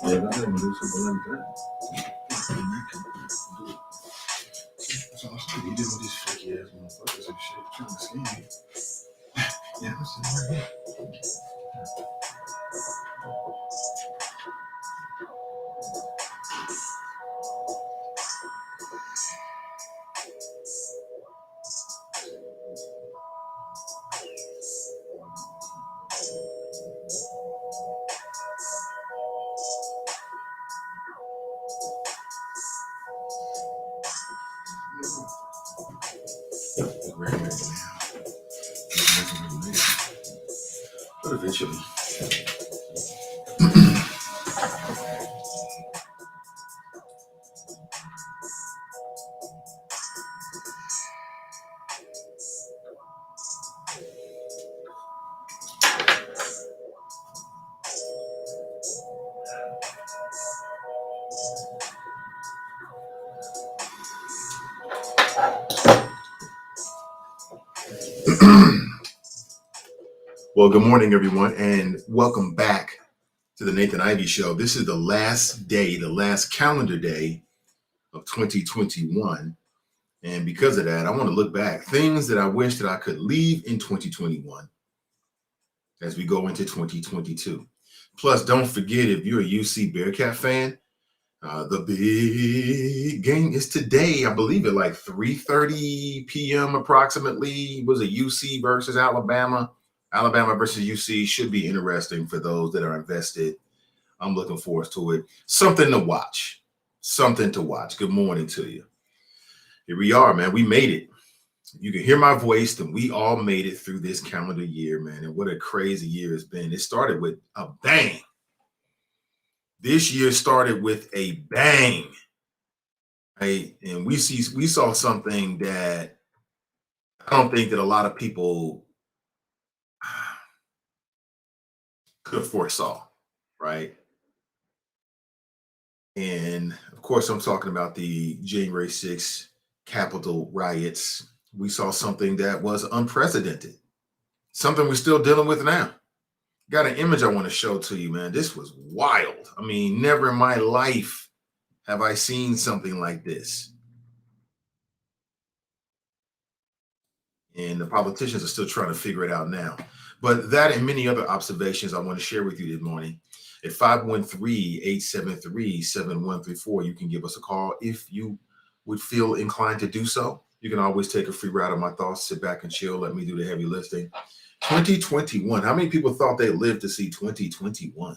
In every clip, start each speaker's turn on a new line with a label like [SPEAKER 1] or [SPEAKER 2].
[SPEAKER 1] Yeah, I didn't do something like that. So he did with these freaky ass motherfuckers and shit, trying to scam me. Yeah, I'm sitting right here. But eventually. Well, good morning, everyone, and welcome back to the Nathan Ivy Show. This is the last day, the last calendar day of 2021. And because of that, I want to look back. Things that I wish that I could leave in 2021 as we go into 2022. Plus, don't forget, if you're a UC Bearcat fan, the big game is today. I believe at like 3:30 p.m. approximately. Was a UC versus Alabama. Alabama versus UC should be interesting for those that are invested. I'm looking forward to it. Something to watch. Something to watch. Good morning to you. Here we are, man. We made it. You can hear my voice, then we all made it through this calendar year, man. And what a crazy year it's been. It started with a bang. This year started with a bang. Right? And we saw something that I don't think that a lot of people could have foresaw, right? And of course, I'm talking about the January 6th Capitol riots. We saw something that was unprecedented, something we're still dealing with now. Got an image I want to show to you, man. This was wild. I mean, never in my life have I seen something like this. And the politicians are still trying to figure it out now. But that and many other observations I want to share with you this morning. At 513-873-7134, you can give us a call if you would feel inclined to do so. You can always take a free ride on my thoughts, sit back and chill, let me do the heavy lifting. 2021. How many people thought they lived to see 2021?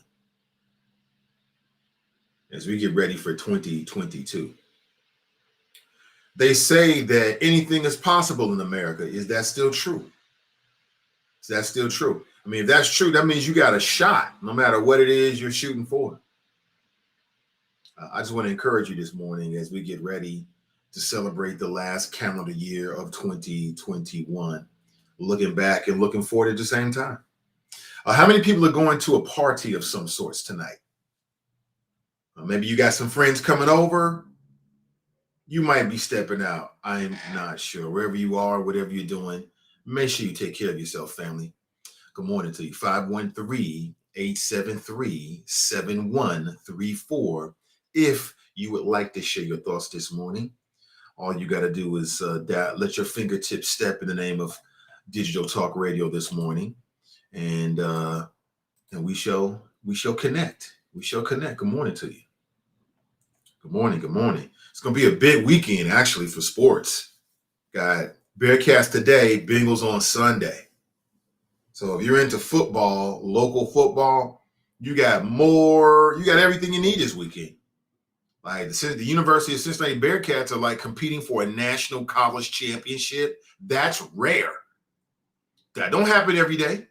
[SPEAKER 1] As we get ready for 2022. They say that anything is possible in America. Is that still true? Is that still true? I mean, if that's true, that means you got a shot, no matter what it is you're shooting for. I just want to encourage you this morning as we get ready to celebrate the last calendar year of 2021. Looking back and looking forward at the same time. How many people are going to a party of some sorts tonight? Maybe you got some friends coming over. You might be stepping out. I'm not sure. Wherever you are, whatever you're doing, make sure you take care of yourself, family. Good morning to you. 513-873-7134. If you would like to share your thoughts this morning, all you got to do is let your fingertips step in the name of Digital Talk Radio this morning, and we shall connect. We shall connect. Good morning to you. Good morning. Good morning. It's going to be a big weekend, actually, for sports. Got Bearcats today, Bengals on Sunday. So if you're into football, local football, you got everything you need this weekend. Like the University of Cincinnati Bearcats are like competing for a national college championship. That's rare. That don't happen every day.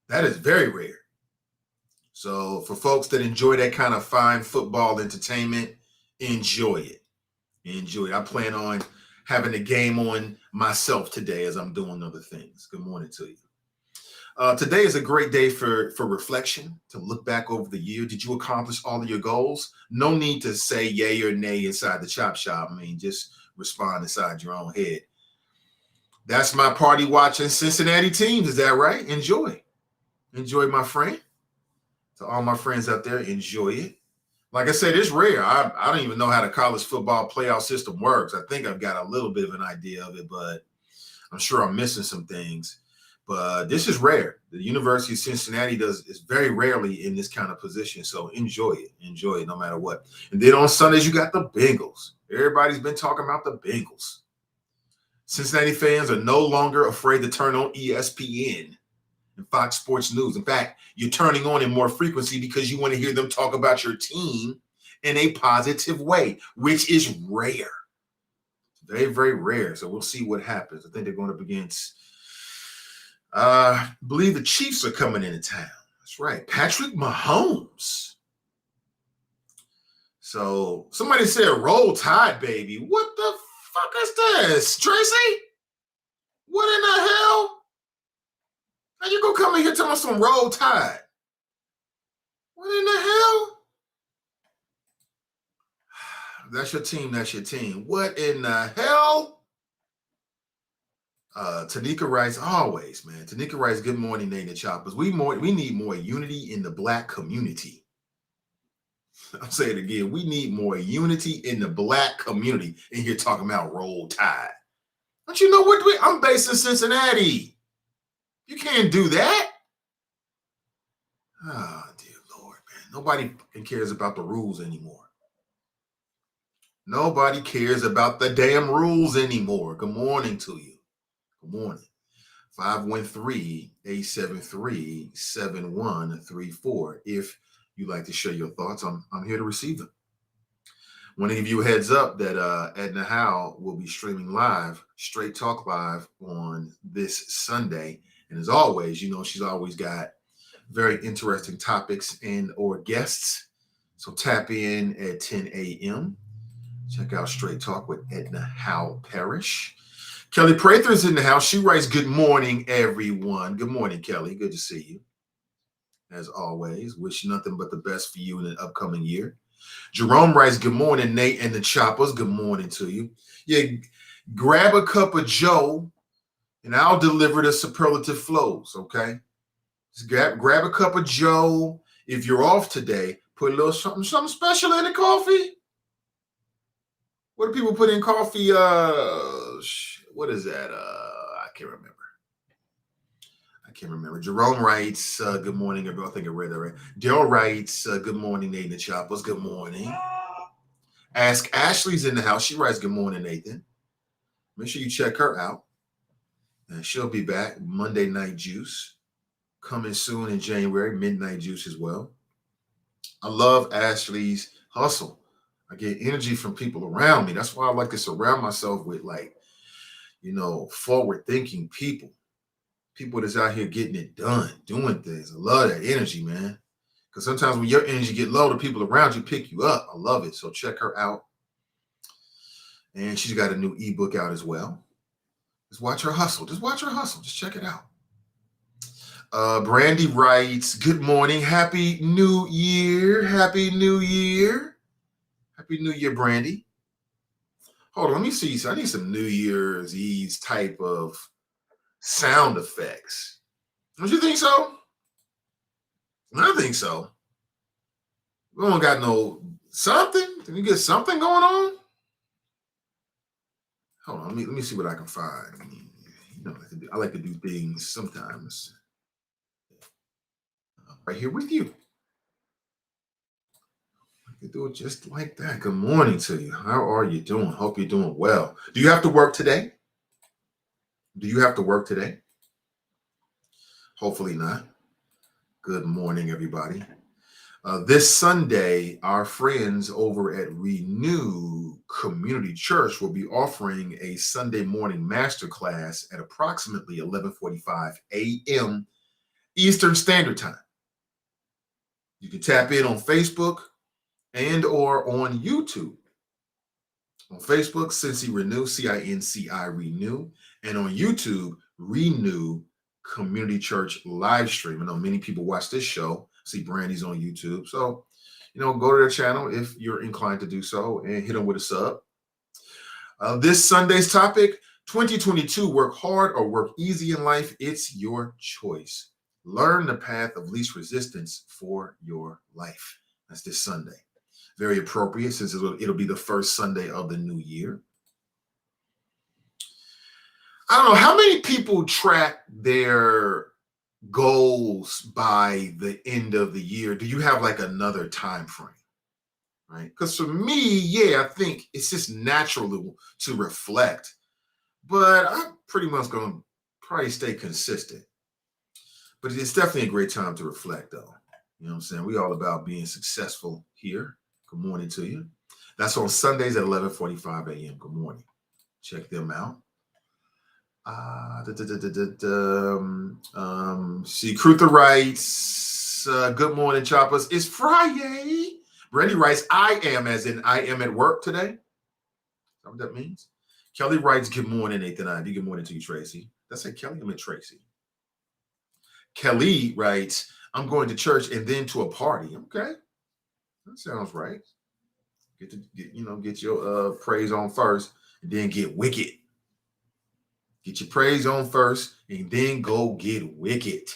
[SPEAKER 1] That is very rare. So for folks that enjoy that kind of fine football entertainment, enjoy it. Enjoy it. I plan on having a game on myself today as I'm doing other things. Good morning to you. Today is a great day for reflection, to look back over the year. Did you accomplish all of your goals? No need to say yay or nay inside the chop shop. I mean, just respond inside your own head. That's my party watching Cincinnati teams. Is that right? Enjoy. Enjoy, my friend. To all my friends out there, enjoy it. Like I said, it's rare. I don't even know how the college football playoff system works. I think I've got a little bit of an idea of it, but I'm sure I'm missing some things. But this is rare. The University of Cincinnati is very rarely in this kind of position. So enjoy it. Enjoy it no matter what. And then on Sundays, you got the Bengals. Everybody's been talking about the Bengals. Cincinnati fans are no longer afraid to turn on ESPN and Fox Sports News. In fact, you're turning on in more frequency because you want to hear them talk about your team in a positive way, which is rare. Very, very rare. So we'll see what happens. I think they're going up against, I believe the Chiefs are coming into town. That's right. Patrick Mahomes. So somebody said, roll tide, baby. What the fuck is this, Tracy? What in the hell? How you gonna come in here talking some roll tide? What in the hell? That's your team. That's your team. What in the hell? Tanika writes, always, man. Tanika writes, good morning, Nate Choppers. We need more unity in the Black community. I'll say it again. We need more unity in the Black community. And you're talking about roll tide. Don't you know what? I'm based in Cincinnati. You can't do that. Oh, dear Lord, man. Nobody cares about the rules anymore. Nobody cares about the damn rules anymore. Good morning to you. Good morning. 513-873-7134. If you'd like to share your thoughts, I'm here to receive them. Want to give you a heads up that Edna Howe will be streaming live, Straight Talk Live, on this Sunday. And as always, you know, she's always got very interesting topics and or guests. So tap in at 10 a.m. Check out Straight Talk with Edna Howe Parrish. Kelly Prather's in the house. She writes, good morning, everyone. Good morning, Kelly. Good to see you. As always, wish nothing but the best for you in the upcoming year. Jerome writes, good morning, Nate and the Choppers. Good morning to you. Yeah, grab a cup of Joe, and I'll deliver the superlative flows, okay? Just grab a cup of Joe. If you're off today, put a little something special in the coffee. What do people put in coffee? What is that? I can't remember. Jerome writes, good morning, everyone. I think I read that right. Daryl writes, good morning, Nathan the Choppers. Good morning. Ask Ashley's in the house. She writes, good morning, Nathan. Make sure you check her out. And she'll be back. Monday Night Juice. Coming soon in January. Midnight Juice as well. I love Ashley's hustle. I get energy from people around me. That's why I like to surround myself with, like, you know, forward-thinking people. People that's out here getting it done, doing things. I love that energy, man. Because sometimes when your energy get low, the people around you pick you up. I love it. So check her out. And she's got a new ebook out as well. Just watch her hustle. Just check it out. Brandy writes, good morning. Happy New Year. Happy New Year. Happy New Year, Brandy. Hold on, let me see. So I need some New Year's Eve type of sound effects. Don't you think so? I think so. We don't got no something. Can you get something going on? Hold on, let me see what I can find. I mean, you know, I like to do things sometimes right here with you. I can do it just like that. Good morning to you. How are you doing? Hope you're doing well. Do you have to work today? Hopefully not. Good morning, everybody. This Sunday, our friends over at Renew Community Church will be offering a Sunday morning masterclass at approximately 11:45 a.m. Eastern Standard Time. You can tap in on Facebook and or on YouTube. On Facebook, Cincy Renew, CINCI Renew, and on YouTube, Renew Community Church live stream. I know many people watch this show. See Brandy's on YouTube. So, you know, go to their channel if you're inclined to do so and hit them with a sub. This Sunday's topic, 2022, work hard or work easy in life. It's your choice. Learn the path of least resistance for your life. That's this Sunday. Very appropriate since it'll be the first Sunday of the new year. I don't know how many people track their goals by the end of the year. Do you have like another time frame? Right? Because for me, yeah, I think it's just natural to reflect, but I'm pretty much going to probably stay consistent. But it's definitely a great time to reflect, though. You know what I'm saying? We all about being successful here. Good morning to you. That's on Sundays at 11:45 a.m. Good morning. Check them out. See, Cruther writes, good morning, choppers. It's Friday. Brandy writes, I am, as in I am at work today. Is that what that means? Kelly writes, good morning, Nathan. Good morning to you, Tracy. That's it, Kelly. I meant Tracy. Kelly writes, I'm going to church and then to a party. Okay. That sounds right. Get your praise on first and then get wicked. Get your praise on first and then go get wicked.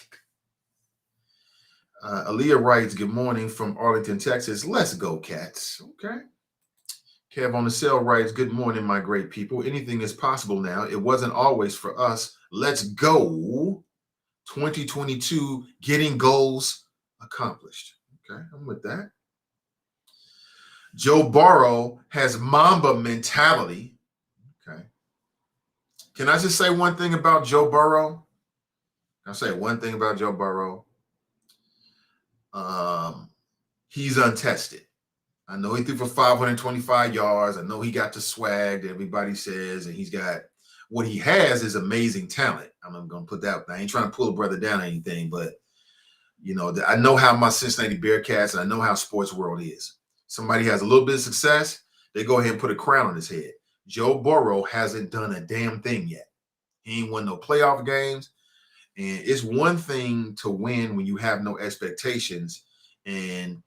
[SPEAKER 1] Aaliyah writes, good morning from Arlington, Texas. Let's go, cats. Okay. Kev on the cell writes, good morning, my great people. Anything is possible now. It wasn't always for us. Let's go. 2022, getting goals accomplished. Okay, I'm with that. Joe Burrow has Mamba mentality. Okay. Can I just say one thing about Joe Burrow? I'll say one thing about Joe Burrow. He's untested. I know he threw for 525 yards. I know he got the swag that everybody says, and he's got what he has is amazing talent. I'm going to put that. I ain't trying to pull a brother down or anything, but I know how my Cincinnati Bearcats and I know how sports world is. Somebody has a little bit of success, they go ahead and put a crown on his head. Joe Burrow hasn't done a damn thing yet. He ain't won no playoff games. And it's one thing to win when you have no expectations and,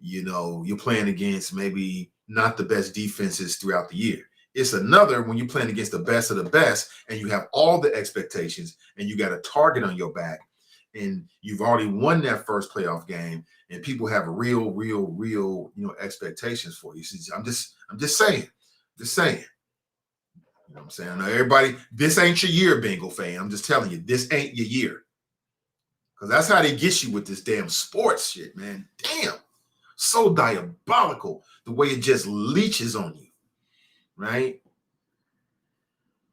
[SPEAKER 1] you're playing against maybe not the best defenses throughout the year. It's another when you're playing against the best of the best and you have all the expectations and you got a target on your back and you've already won that first playoff game and people have real, expectations for you. So I'm just saying. You know what I'm saying? I know everybody, this ain't your year, Bengal fan. I'm just telling you, this ain't your year. Because that's how they get you with this damn sports shit, man. Damn. So diabolical the way it just leeches on you, right?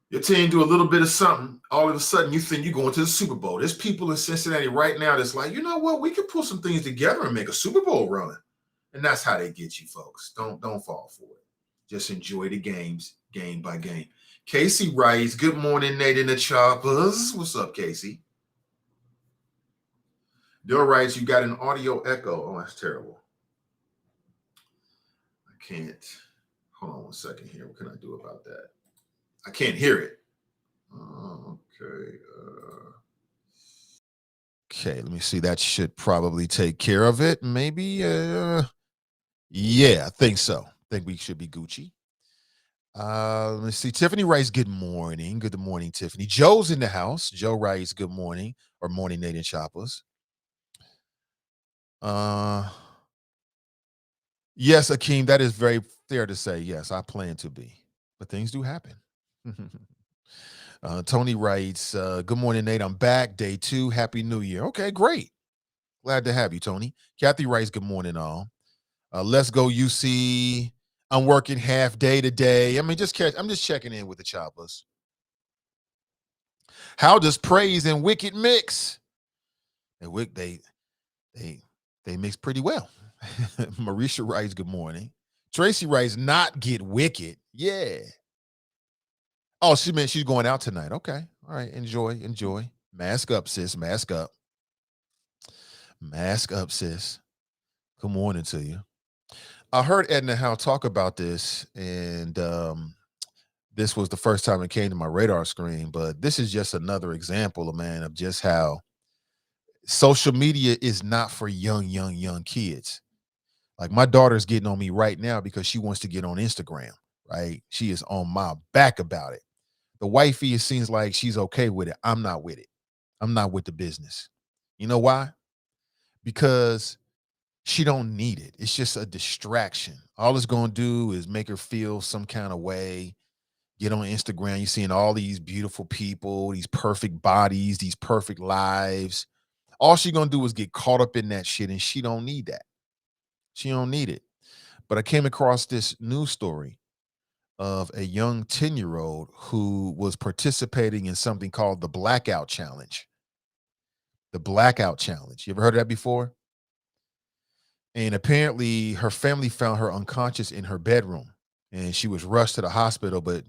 [SPEAKER 1] Your team do a little bit of something, all of a sudden you think you're going to the Super Bowl. There's people in Cincinnati right now that's like, you know what? We could pull some things together and make a Super Bowl run. And that's how they get you, folks. Don't fall for it. Just enjoy the games, game by game. Casey writes, good morning, Nate and the Choppers. What's up, Casey? Dill writes, you got an audio echo. Oh, that's terrible. I can't. Hold on one second here. What can I do about that? I can't hear it. Okay. Okay, let me see. That should probably take care of it. Maybe. Yeah, I think so. I think we should be Gucci. Let's see. Tiffany writes, good morning. Good morning, Tiffany. Joe's in the house. Joe writes, good morning, or morning, Nate and Choppers. Yes, Akeem, that is very fair to say. Yes, I plan to be, but things do happen. Tony writes, good morning, Nate. I'm back. Day 2. Happy New Year. Okay, great. Glad to have you, Tony. Kathy writes, good morning, all. Let's go, UC. I'm working half day today. I'm just checking in with the Choppers. How does praise and wicked mix? And they mix pretty well. Marisha writes, good morning. Tracy writes, not get wicked. Yeah. Oh, she meant she's going out tonight. Okay. All right. Enjoy. Mask up, sis. Mask up. Mask up, sis. Good morning to you. I heard Edna Howe talk about this, and this was the first time it came to my radar screen, but this is just another example, of just how social media is not for young kids. Like my daughter's getting on me right now because she wants to get on Instagram, right? She is on my back about it.
[SPEAKER 2] The wifey, it seems like she's okay with it. I'm not with it. I'm not with the business. You know why? Because she don't need it. It's just a distraction. All it's gonna do is make her feel some kind of way. Get on Instagram, you're seeing all these beautiful people, these perfect bodies, these perfect lives. All she gonna do is get caught up in that shit, and she don't need that. She don't need it. But I came across this news story of a young 10-year-old who was participating in something called the Blackout Challenge. The Blackout Challenge. You ever heard of that before? And apparently her family found her unconscious in her bedroom, and she was rushed to the hospital, but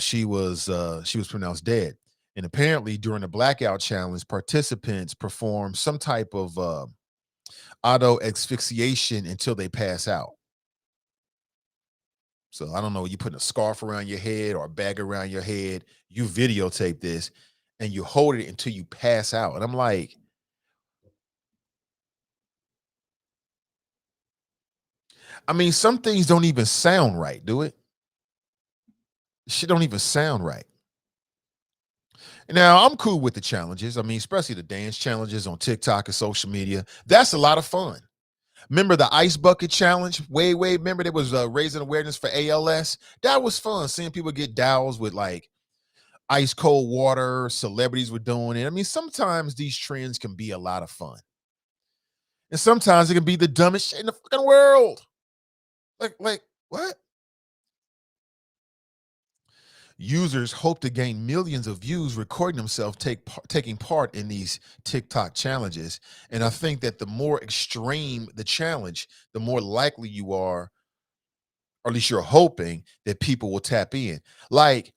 [SPEAKER 2] she was pronounced dead. And apparently during the Blackout Challenge, participants perform some type of auto asphyxiation until they pass out. So I don't know, you putting a scarf around your head or a bag around your head, you videotape this and you hold it until you pass out. And I'm like, I mean, some things don't even sound right, do it? Shit don't even sound right. Now, I'm cool with the challenges. I mean, especially the dance challenges on TikTok and social media. That's a lot of fun. Remember the ice bucket challenge? Remember there was raising awareness for ALS? That was fun, seeing people get doused with like ice cold water. Celebrities were doing it. I mean, sometimes these trends can be a lot of fun. And sometimes it can be the dumbest shit in the fucking world. Like what? Users hope to gain millions of views recording themselves taking part in these TikTok challenges. And I think that the more extreme the challenge, the more likely you are, or at least you're hoping that people will tap in. Like,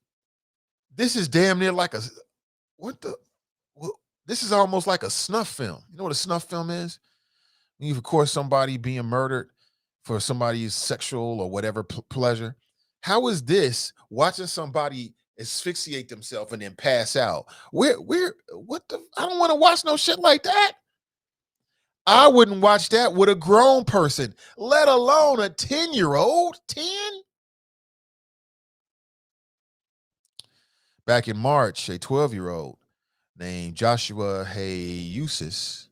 [SPEAKER 2] this is damn near like a what the well, this is almost like a snuff film. You know what a snuff film is? You record somebody being murdered for somebody's sexual or whatever pleasure. How is this watching somebody asphyxiate themselves and then pass out? What the? I don't want to watch no shit like that. I wouldn't watch that with a grown person, let alone a 10-year-old. 10? Back in March, a 12-year-old named Joshua Haley Eusis,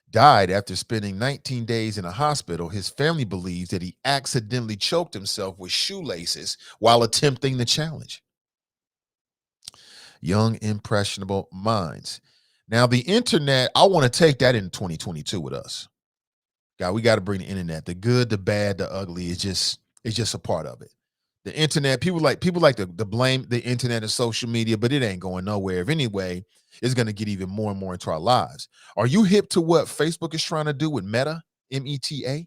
[SPEAKER 2] died after spending 19 days in a hospital. His family believes that he accidentally choked himself with shoelaces while attempting the challenge. Young, impressionable minds. Now, the internet, I want to take that in 2022 with us. God, we got to bring the internet. The good, the bad, the ugly is just a part of it. The internet, people like to blame the internet and social media, but it ain't going nowhere. If anyway, it's going to get even more and more into our lives. Are you hip to what Facebook is trying to do with Meta? META?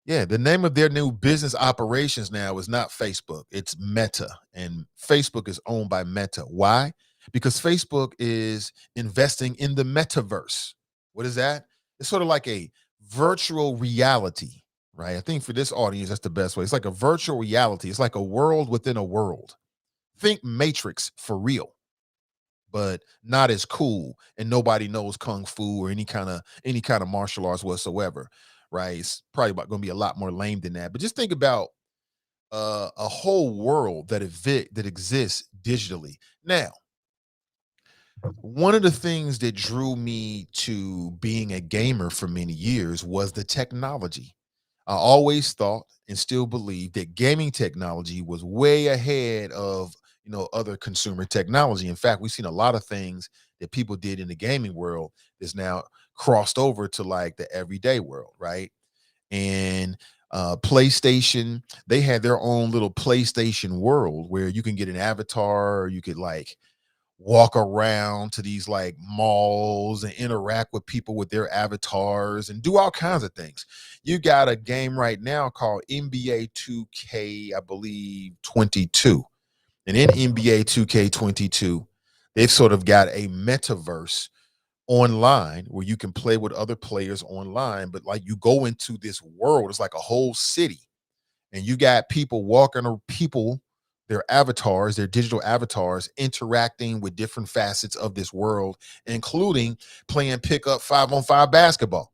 [SPEAKER 2] Yeah, the name of their new business operations now is not Facebook, it's Meta. And Facebook is owned by Meta. Why? Because Facebook is investing in the metaverse. What is that? It's sort of like a virtual reality, right? I think for this audience, that's the best way. It's like a virtual reality. It's like a world within a world. Think Matrix for real, but not as cool. And nobody knows kung fu or any kind of martial arts whatsoever, right? It's probably going to be a lot more lame than that. But just think about a whole world that exists digitally. Now, one of the things that drew me to being a gamer for many years was the technology. I always thought and still believe that gaming technology was way ahead of other consumer technology. In fact, we've seen a lot of things that people did in the gaming world that's now crossed over to like the everyday world, right? And PlayStation, they had their own little PlayStation world where you can get an avatar, or you could like walk around to these like malls and interact with people with their avatars and do all kinds of things. You got a game right now called NBA 2K, I believe 22. And in NBA 2K22, they've sort of got a metaverse online where you can play with other players online, but like you go into this world, it's like a whole city, and you got people walking, or people, their avatars, their digital avatars, interacting with different facets of this world, including playing pickup 5-on-5 basketball.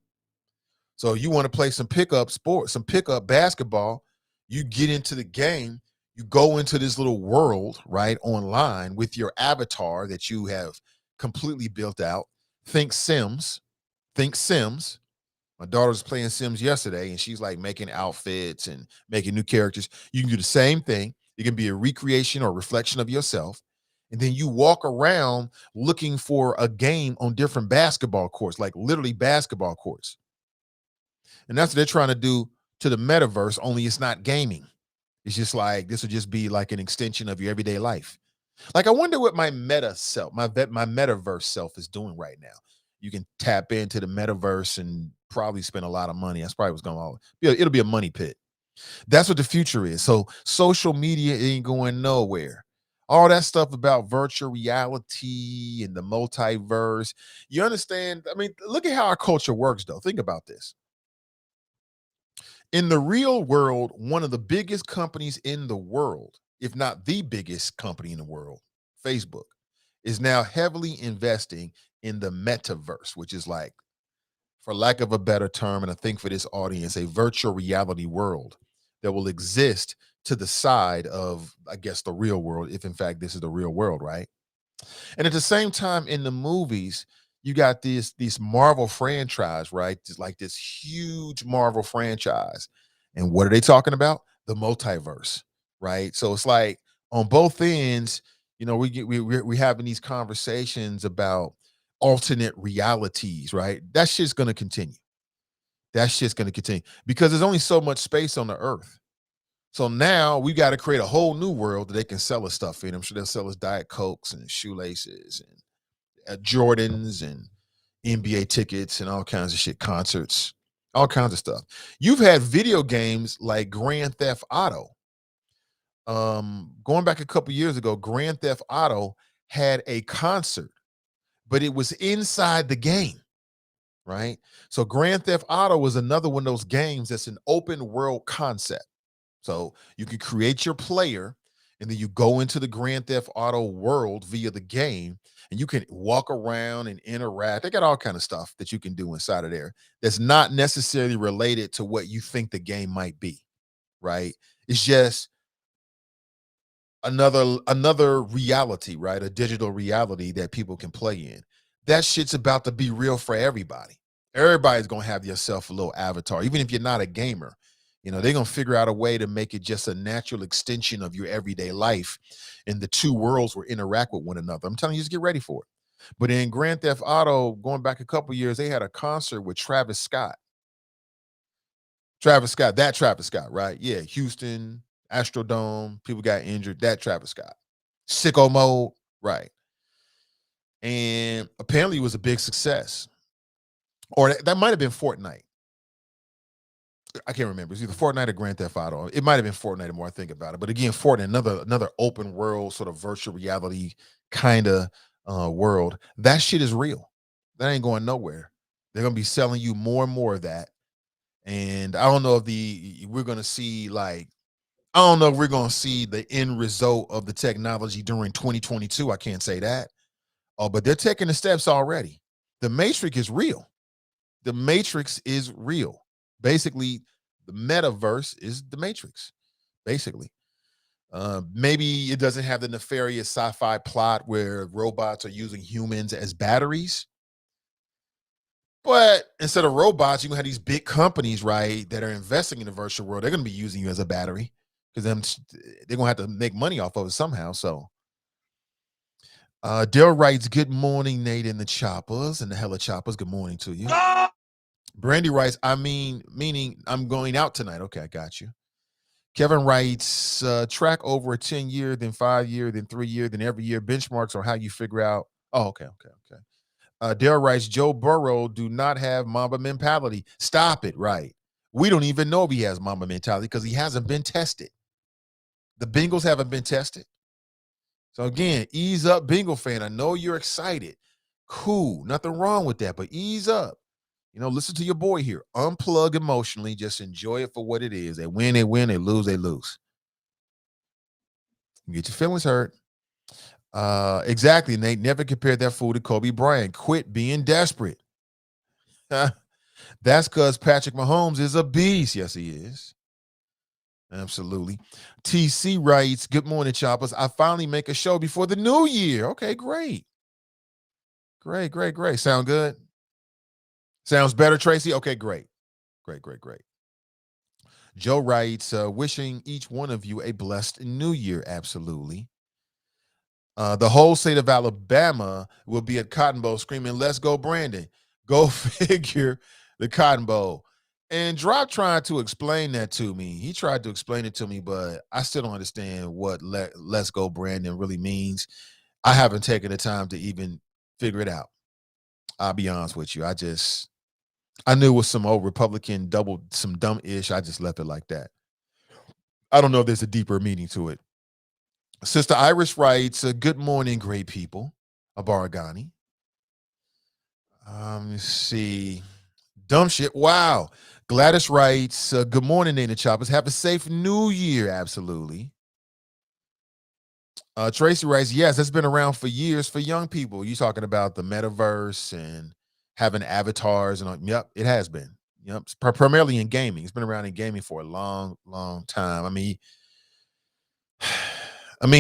[SPEAKER 2] So you want to play some pickup basketball, You get into the game, you go into this little world, right, online with your avatar that you have completely built out. Think Sims. Think Sims. My daughter was playing Sims yesterday, and she's like making outfits and making new characters. You can do the same thing. It can be a recreation or reflection of yourself. And then you walk around looking for a game on different basketball courts, like literally basketball courts. And that's what they're trying to do to the metaverse, only it's not gaming. It's just like this would just be like an extension of your everyday life. Like, I wonder what my meta self, my metaverse self is doing right now. You can tap into the metaverse and probably spend a lot of money. That's probably what's going on. It'll be a money pit. That's what the future is. So social media ain't going nowhere. All that stuff about virtual reality and the multiverse. You understand? I mean, look at how our culture works, though. Think about this. In the real world, one of the biggest companies in the world, if not the biggest company in the world, Facebook, is now heavily investing in the metaverse, which is like, for lack of a better term, and I think for this audience, a virtual reality world that will exist to the side of, I guess, the real world, if in fact this is the real world, right? And at the same time, in the movies, you got this Marvel franchise, right? Just like this huge Marvel franchise. And what are they talking about? The multiverse, right? So it's like on both ends, we're having these conversations about alternate realities, right? That shit's gonna continue. That shit's gonna continue because there's only so much space on the earth. So now we got to create a whole new world that they can sell us stuff in. I'm sure they'll sell us Diet Cokes and shoelaces and Jordans and NBA tickets and all kinds of shit, concerts, all kinds of stuff. You've had video games like Grand Theft Auto. Going back a couple years ago, Grand Theft Auto had a concert, but it was inside the game, right? So Grand Theft Auto was another one of those games that's an open world concept. So you can create your player and then you go into the Grand Theft Auto world via the game and you can walk around and interact. They got all kind of stuff that you can do inside of there that's not necessarily related to what you think the game might be, right? It's just another reality, right? A digital reality that people can play in. That shit's about to be real for everybody. Everybody's gonna have yourself a little avatar, even if you're not a gamer. They're gonna figure out a way to make it just a natural extension of your everyday life, and the two worlds will interact with one another. I'm telling you, just get ready for it. But in Grand Theft Auto, going back a couple years, they had a concert with Travis Scott. That Travis Scott, right? Yeah, Houston, Astrodome, people got injured. That Travis Scott. Sicko mode, right. And apparently it was a big success. Or that might have been Fortnite. I can't remember. It's either Fortnite or Grand Theft Auto. It might have been Fortnite the more I think about it. But again, Fortnite, another open world, sort of virtual reality kind of world. That shit is real. That ain't going nowhere. They're gonna be selling you more and more of that. And I don't know if we're gonna see like I don't know if we're gonna see the end result of the technology during 2022. I can't say that. Oh, but they're taking the steps already. The Matrix is real. The Matrix is real. Basically, the metaverse is the Matrix. Basically, maybe it doesn't have the nefarious sci-fi plot where robots are using humans as batteries. But instead of robots, you're gonna have these big companies, right, that are investing in the virtual world. They're gonna be using you as a battery because they're gonna have to make money off of it somehow. So Dale writes, "Good morning, Nate and the Choppers and the Hella Choppers. Good morning to you." Brandy writes, meaning I'm going out tonight. Okay, I got you. Kevin writes, track over a 10-year, then 5-year, then 3-year, then every year benchmarks or how you figure out. Oh, okay. Dale writes, Joe Burrow do not have Mamba mentality. Stop it, right? We don't even know if he has Mamba mentality because he hasn't been tested. The Bengals haven't been tested. So again, ease up, Bengal fan. I know you're excited. Cool. Nothing wrong with that, but ease up. Listen to your boy here. Unplug emotionally. Just enjoy it for what it is. They win, they win. They lose, they lose. You get your feelings hurt. Exactly, Nate. Never compare that fool to Kobe Bryant. Quit being desperate. That's because Patrick Mahomes is a beast. Yes, he is. Absolutely. TC writes, good morning, choppers. I finally make a show before the new year. Okay, great. Great, great, great. Sound good? Sounds better, Tracy? Okay, great. Great, great, great. Joe writes, wishing each one of you a blessed new year. Absolutely. The whole state of Alabama will be at Cotton Bowl screaming, let's go, Brandon. Go figure, the Cotton Bowl. And Drop tried to explain that to me. He tried to explain it to me, but I still don't understand what let's go, Brandon really means. I haven't taken the time to even figure it out. I'll be honest with you. I knew it was some old Republican some dumb ish. I just left it like that. I don't know if there's a deeper meaning to it. Sister Iris writes, good morning, great people. Abaragani. Let's see. Dumb shit. Wow. Gladys writes, good morning, Nana Choppers. Have a safe new year. Absolutely. Tracy writes, yes, that's been around for years for young people. You talking about the metaverse and having avatars and yep, it has been. Yep, primarily in gaming. It's been around in gaming for a long, long time.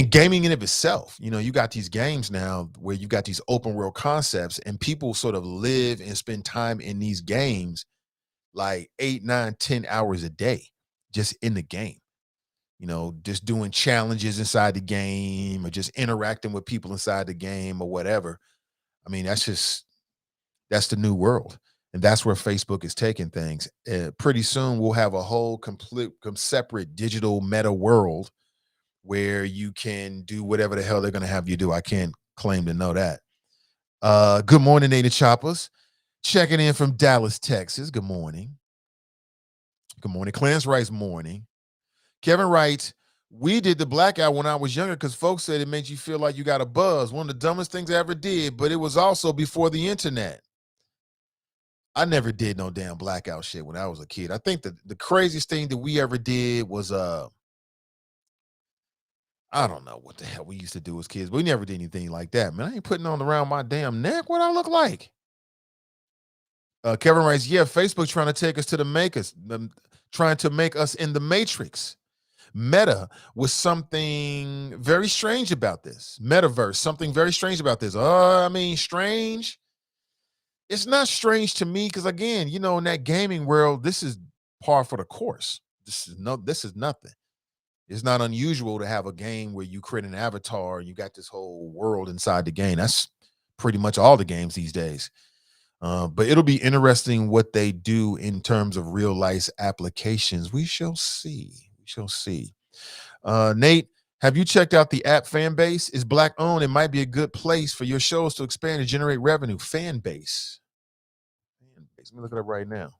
[SPEAKER 2] Gaming in of itself, you got these games now where you got these open world concepts and people sort of live and spend time in these games like 8, 9, 10 hours a day just in the game, just doing challenges inside the game or just interacting with people inside the game or whatever. That's the new world. And that's where Facebook is taking things. Pretty soon we'll have a whole complete separate digital meta world where you can do whatever the hell they're going to have you do. I can't claim to know that. Good morning, Native Choppers. Checking in from Dallas, Texas. Good morning. Good morning. Clarence writes morning. Kevin writes, we did the blackout when I was younger because folks said it made you feel like you got a buzz. One of the dumbest things I ever did, but it was also before the internet. I never did no damn blackout shit when I was a kid. I think the craziest thing that we ever did was I don't know what the hell we used to do as kids, but we never did anything like that. Man, I ain't putting on around my damn neck. What I look like? Kevin writes, yeah, Facebook trying to take us to trying to make us in the Matrix. Meta was something very strange about this. Metaverse, something very strange about this. Strange. It's not strange to me because again, in that gaming world, this is par for the course. This is nothing. It's not unusual to have a game where you create an avatar and you got this whole world inside the game. That's pretty much all the games these days. But it'll be interesting what they do in terms of real life applications. We shall see. Nate, have you checked out the app fan base? It's black owned. It might be a good place for your shows to expand and generate revenue. Fan base. Let me look it up right now.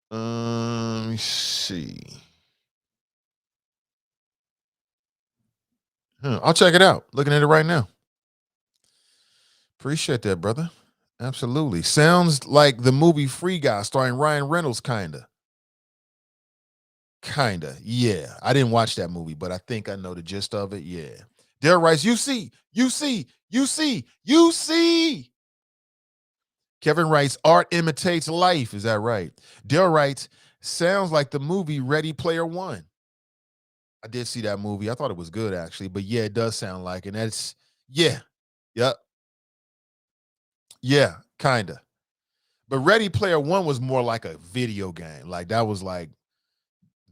[SPEAKER 2] Let me see. I'll check it out. Looking at it right now. Appreciate that, brother. Absolutely. Sounds like the movie Free Guy starring Ryan Reynolds, kinda. Yeah. I didn't watch that movie, but I think I know the gist of it. Yeah. Dale writes, you see. Kevin writes, art imitates life. Is that right? Dale writes, sounds like the movie Ready Player One. I did see that movie. I thought it was good, actually. But yeah, it does sound like it. And that's, yeah. Yep. Yeah, kind of. But Ready Player One was more like a video game. Like that was like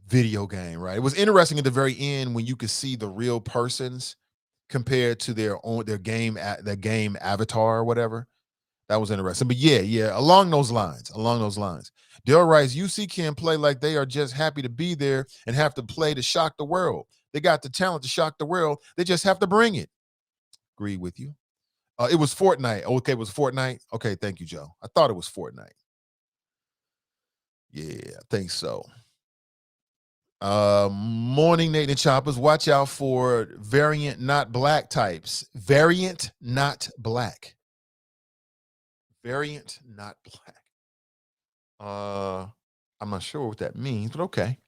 [SPEAKER 2] video game, right? It was interesting at the very end when you could see the real persons compared to their game avatar or whatever. That was interesting. But yeah, along those lines. Dale writes, UC can play like they are just happy to be there and have to play to shock the world. They got the talent to shock the world. They just have to bring it. Agree with you. It was Fortnite. Okay, it was Fortnite. Okay, thank you, Joe. I thought it was Fortnite. Yeah, I think so. Morning, Nate and Choppers. Watch out for variant not black types. Variant not black. Variant not black. I'm not sure what that means, but okay.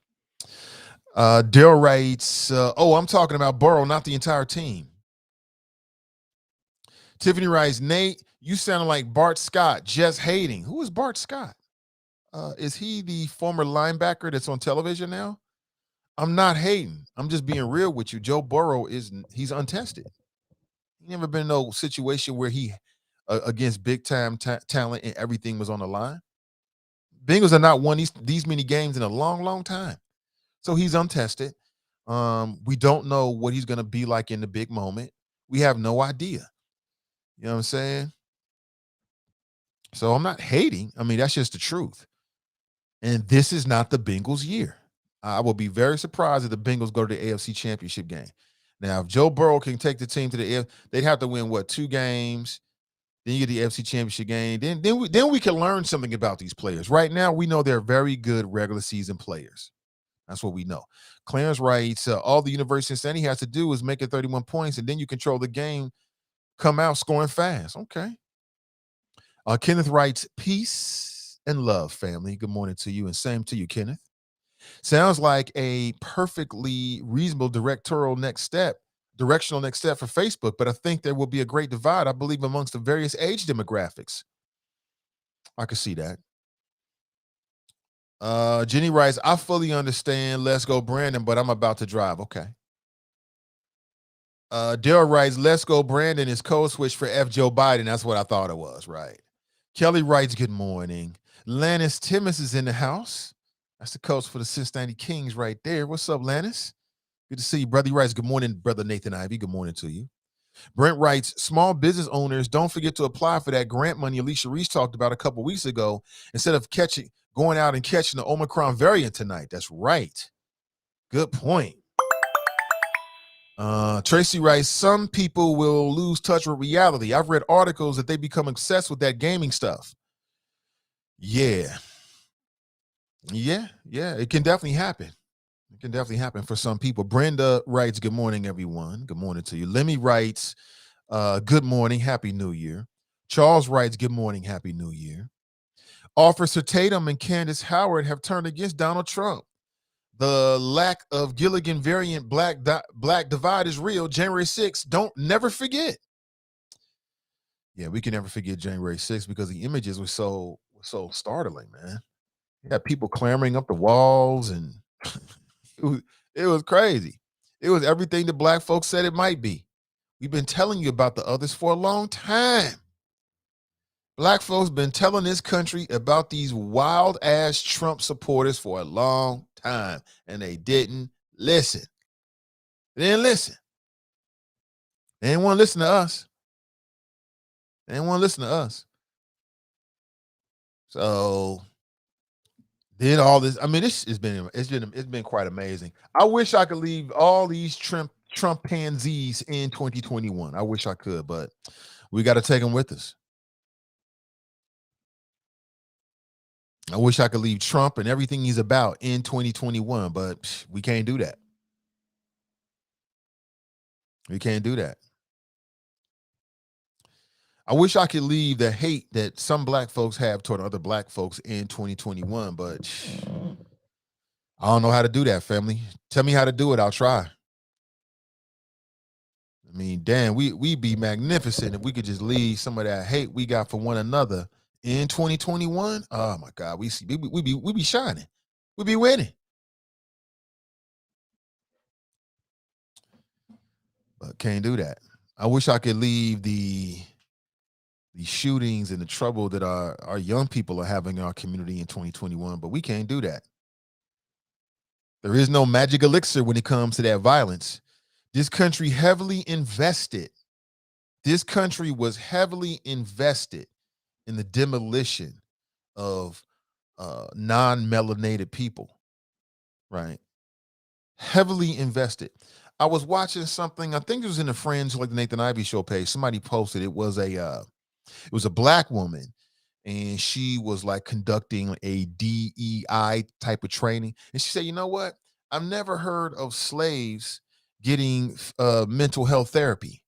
[SPEAKER 2] Dale writes, I'm talking about Burrow, not the entire team. Tiffany writes, Nate, you sound like Bart Scott, just hating. Who is Bart Scott? Is he the former linebacker that's on television now? I'm not hating. I'm just being real with you. Joe Burrow he's untested. He never been in no situation where he against big time talent and everything was on the line. Bengals are not won these many games in a long, long time. So he's untested. We don't know what he's going to be like in the big moment. We have no idea. You know what I'm saying? So I'm not hating. I mean, that's just the truth. And this is not the Bengals' year. I will be very surprised if the Bengals go to the AFC Championship game. Now, if Joe Burrow can take the team to they'd have to win what, 2 games. Then you get the AFC Championship game. Then we can learn something about these players. Right now, we know they're very good regular season players. That's what we know. Clarence writes, all the University of Cincinnati has to do is make it 31 points, and then you control the game, come out scoring fast. Okay. Kenneth writes, peace and love, family. Good morning to you, and same to you, Kenneth. Sounds like a perfectly reasonable directional next step for Facebook, but I think there will be a great divide, I believe, amongst the various age demographics. I can see that. Jenny writes, I fully understand. Let's go, Brandon, but I'm about to drive. Okay. Daryl writes, let's go, Brandon is code switch for F Joe Biden. That's what I thought it was, right? Kelly writes, good morning. Lannis Timmis is in the house. That's the coach for the Cincinnati Kings right there. What's up, Lannis? Good to see you, brother. He writes, good morning, brother Nathan Ivy. Good morning to you. Brent writes, small business owners, don't forget to apply for that grant money Alicia Reese talked about a couple weeks ago instead of going out and catching the Omicron variant tonight. That's right. Good point. Tracy writes, some people will lose touch with reality. I've read articles that they become obsessed with that gaming stuff. Yeah. It can definitely happen. It can definitely happen for some people. Brenda writes, good morning, everyone. Good morning to you. Lemmy writes, good morning, happy new year. Charles writes, good morning, happy new year. Officer Tatum and Candace Howard have turned against Donald Trump. The lack of Gilligan variant black divide is real. January 6th, never forget. Yeah, we can never forget January 6th because the images were so startling, man. You had people clambering up the walls, and it was crazy. It was everything the black folks said it might be. We've been telling you about the others for a long time. Black folks been telling this country about these wild ass Trump supporters for a long time, and they didn't listen. They didn't listen. They didn't want to listen to us. They didn't want to listen to us. So did all this. I mean, it's been quite amazing. I wish I could leave all these Trump pansies in 2021. I wish I could, but we got to take them with us. I wish I could leave Trump and everything he's about in 2021, but we can't do that. We can't do that. I wish I could leave the hate that some black folks have toward other black folks in 2021, but I don't know how to do that, family. Tell me how to do it. I'll try. I mean, damn, we'd be magnificent if we could just leave some of that hate we got for one another in 2021. Oh my God, we be shining. We be winning. But can't do that. I wish I could leave the shootings and the trouble that our young people are having in our community in 2021, but we can't do that. There is no magic elixir when it comes to that violence. This country heavily invested. This country was heavily invested in the demolition of non-melanated people, right? Heavily invested. I was watching something, I think it was in the Friends, like the Nathan Ivy Show page. Somebody posted it was a black woman, and she was like conducting a DEI type of training. And she said, you know what? I've never heard of slaves getting mental health therapy.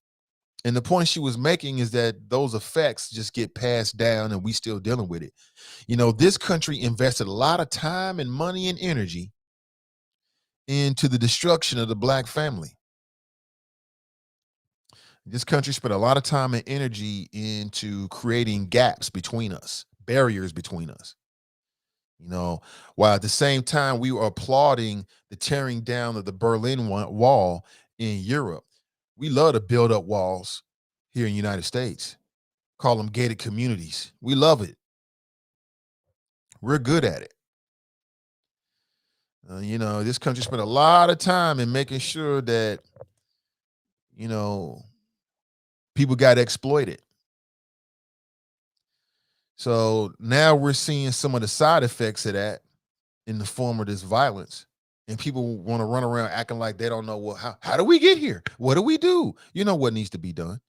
[SPEAKER 2] And the point she was making is that those effects just get passed down and we still dealing with it. You know, this country invested a lot of time and money and energy into the destruction of the black family. This country spent a lot of time and energy into creating gaps between us, barriers between us. While at the same time we were applauding the tearing down of the Berlin Wall in Europe. We love to build up walls here in the United States, call them gated communities. We love it. We're good at it. This country spent a lot of time in making sure that, you know, people got exploited. So now we're seeing some of the side effects of that in the form of this violence. And people want to run around acting like they don't know how do we get here? What do we do? You know what needs to be done.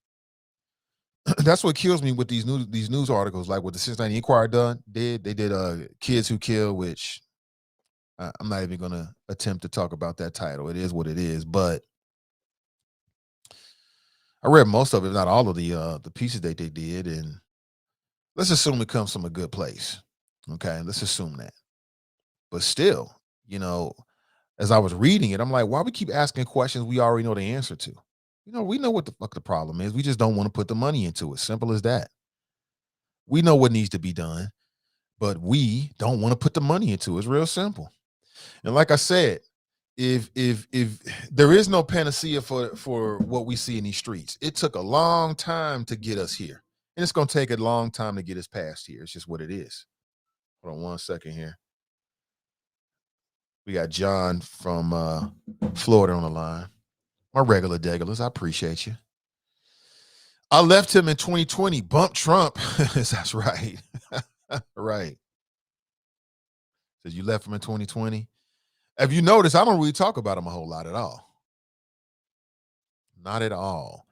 [SPEAKER 2] That's what kills me with these news articles, like what the Cincinnati Enquirer did. They did Kids Who Kill, which I'm not even going to attempt to talk about that title. It is what it is. But I read most of it, if not all of the pieces that they did, and let's assume it comes from a good place. Okay, let's assume that. But still, as I was reading it, I'm like, why we keep asking questions we already know the answer to? We know what the fuck the problem is. We just don't want to put the money into it. Simple as that. We know what needs to be done, but we don't want to put the money into it. It's real simple. And like I said, if there is no panacea for what we see in these streets, it took a long time to get us here. And it's going to take a long time to get us past here. It's just what it is. Hold on one second here. We got John from Florida on the line. My regular degulars, I appreciate you. I left him in 2020. Bump Trump. That's right. Right. Says you left him in 2020. Have you noticed, I don't really talk about him a whole lot at all. Not at all.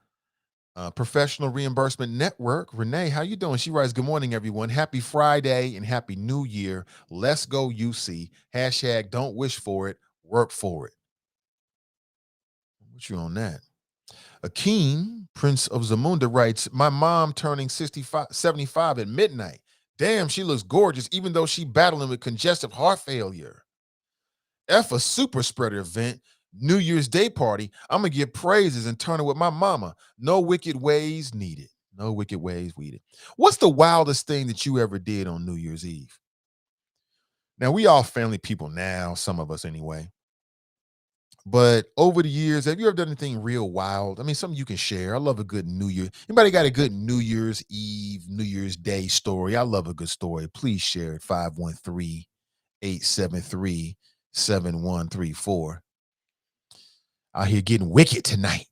[SPEAKER 2] Professional Reimbursement Network. Renee, how you doing? She writes, good morning, everyone. Happy Friday and Happy New Year. Let's go UC. Hashtag don't wish for it. Work for it. What you on that? Akeem, Prince of Zamunda, writes, my mom turning 75 at midnight. Damn, she looks gorgeous, even though she battling with congestive heart failure. F a super spreader event, New Year's Day party. I'm going to give praises and turn it with my mama. No wicked ways needed. No wicked ways needed. What's the wildest thing that you ever did on New Year's Eve? Now, we all family people now, some of us anyway. But over the years, have you ever done anything real wild? I mean, something you can share. I love a good New Year. Anybody got a good New Year's Eve, New Year's Day story? I love a good story. Please share it. 513-873-7134. Out here getting wicked tonight.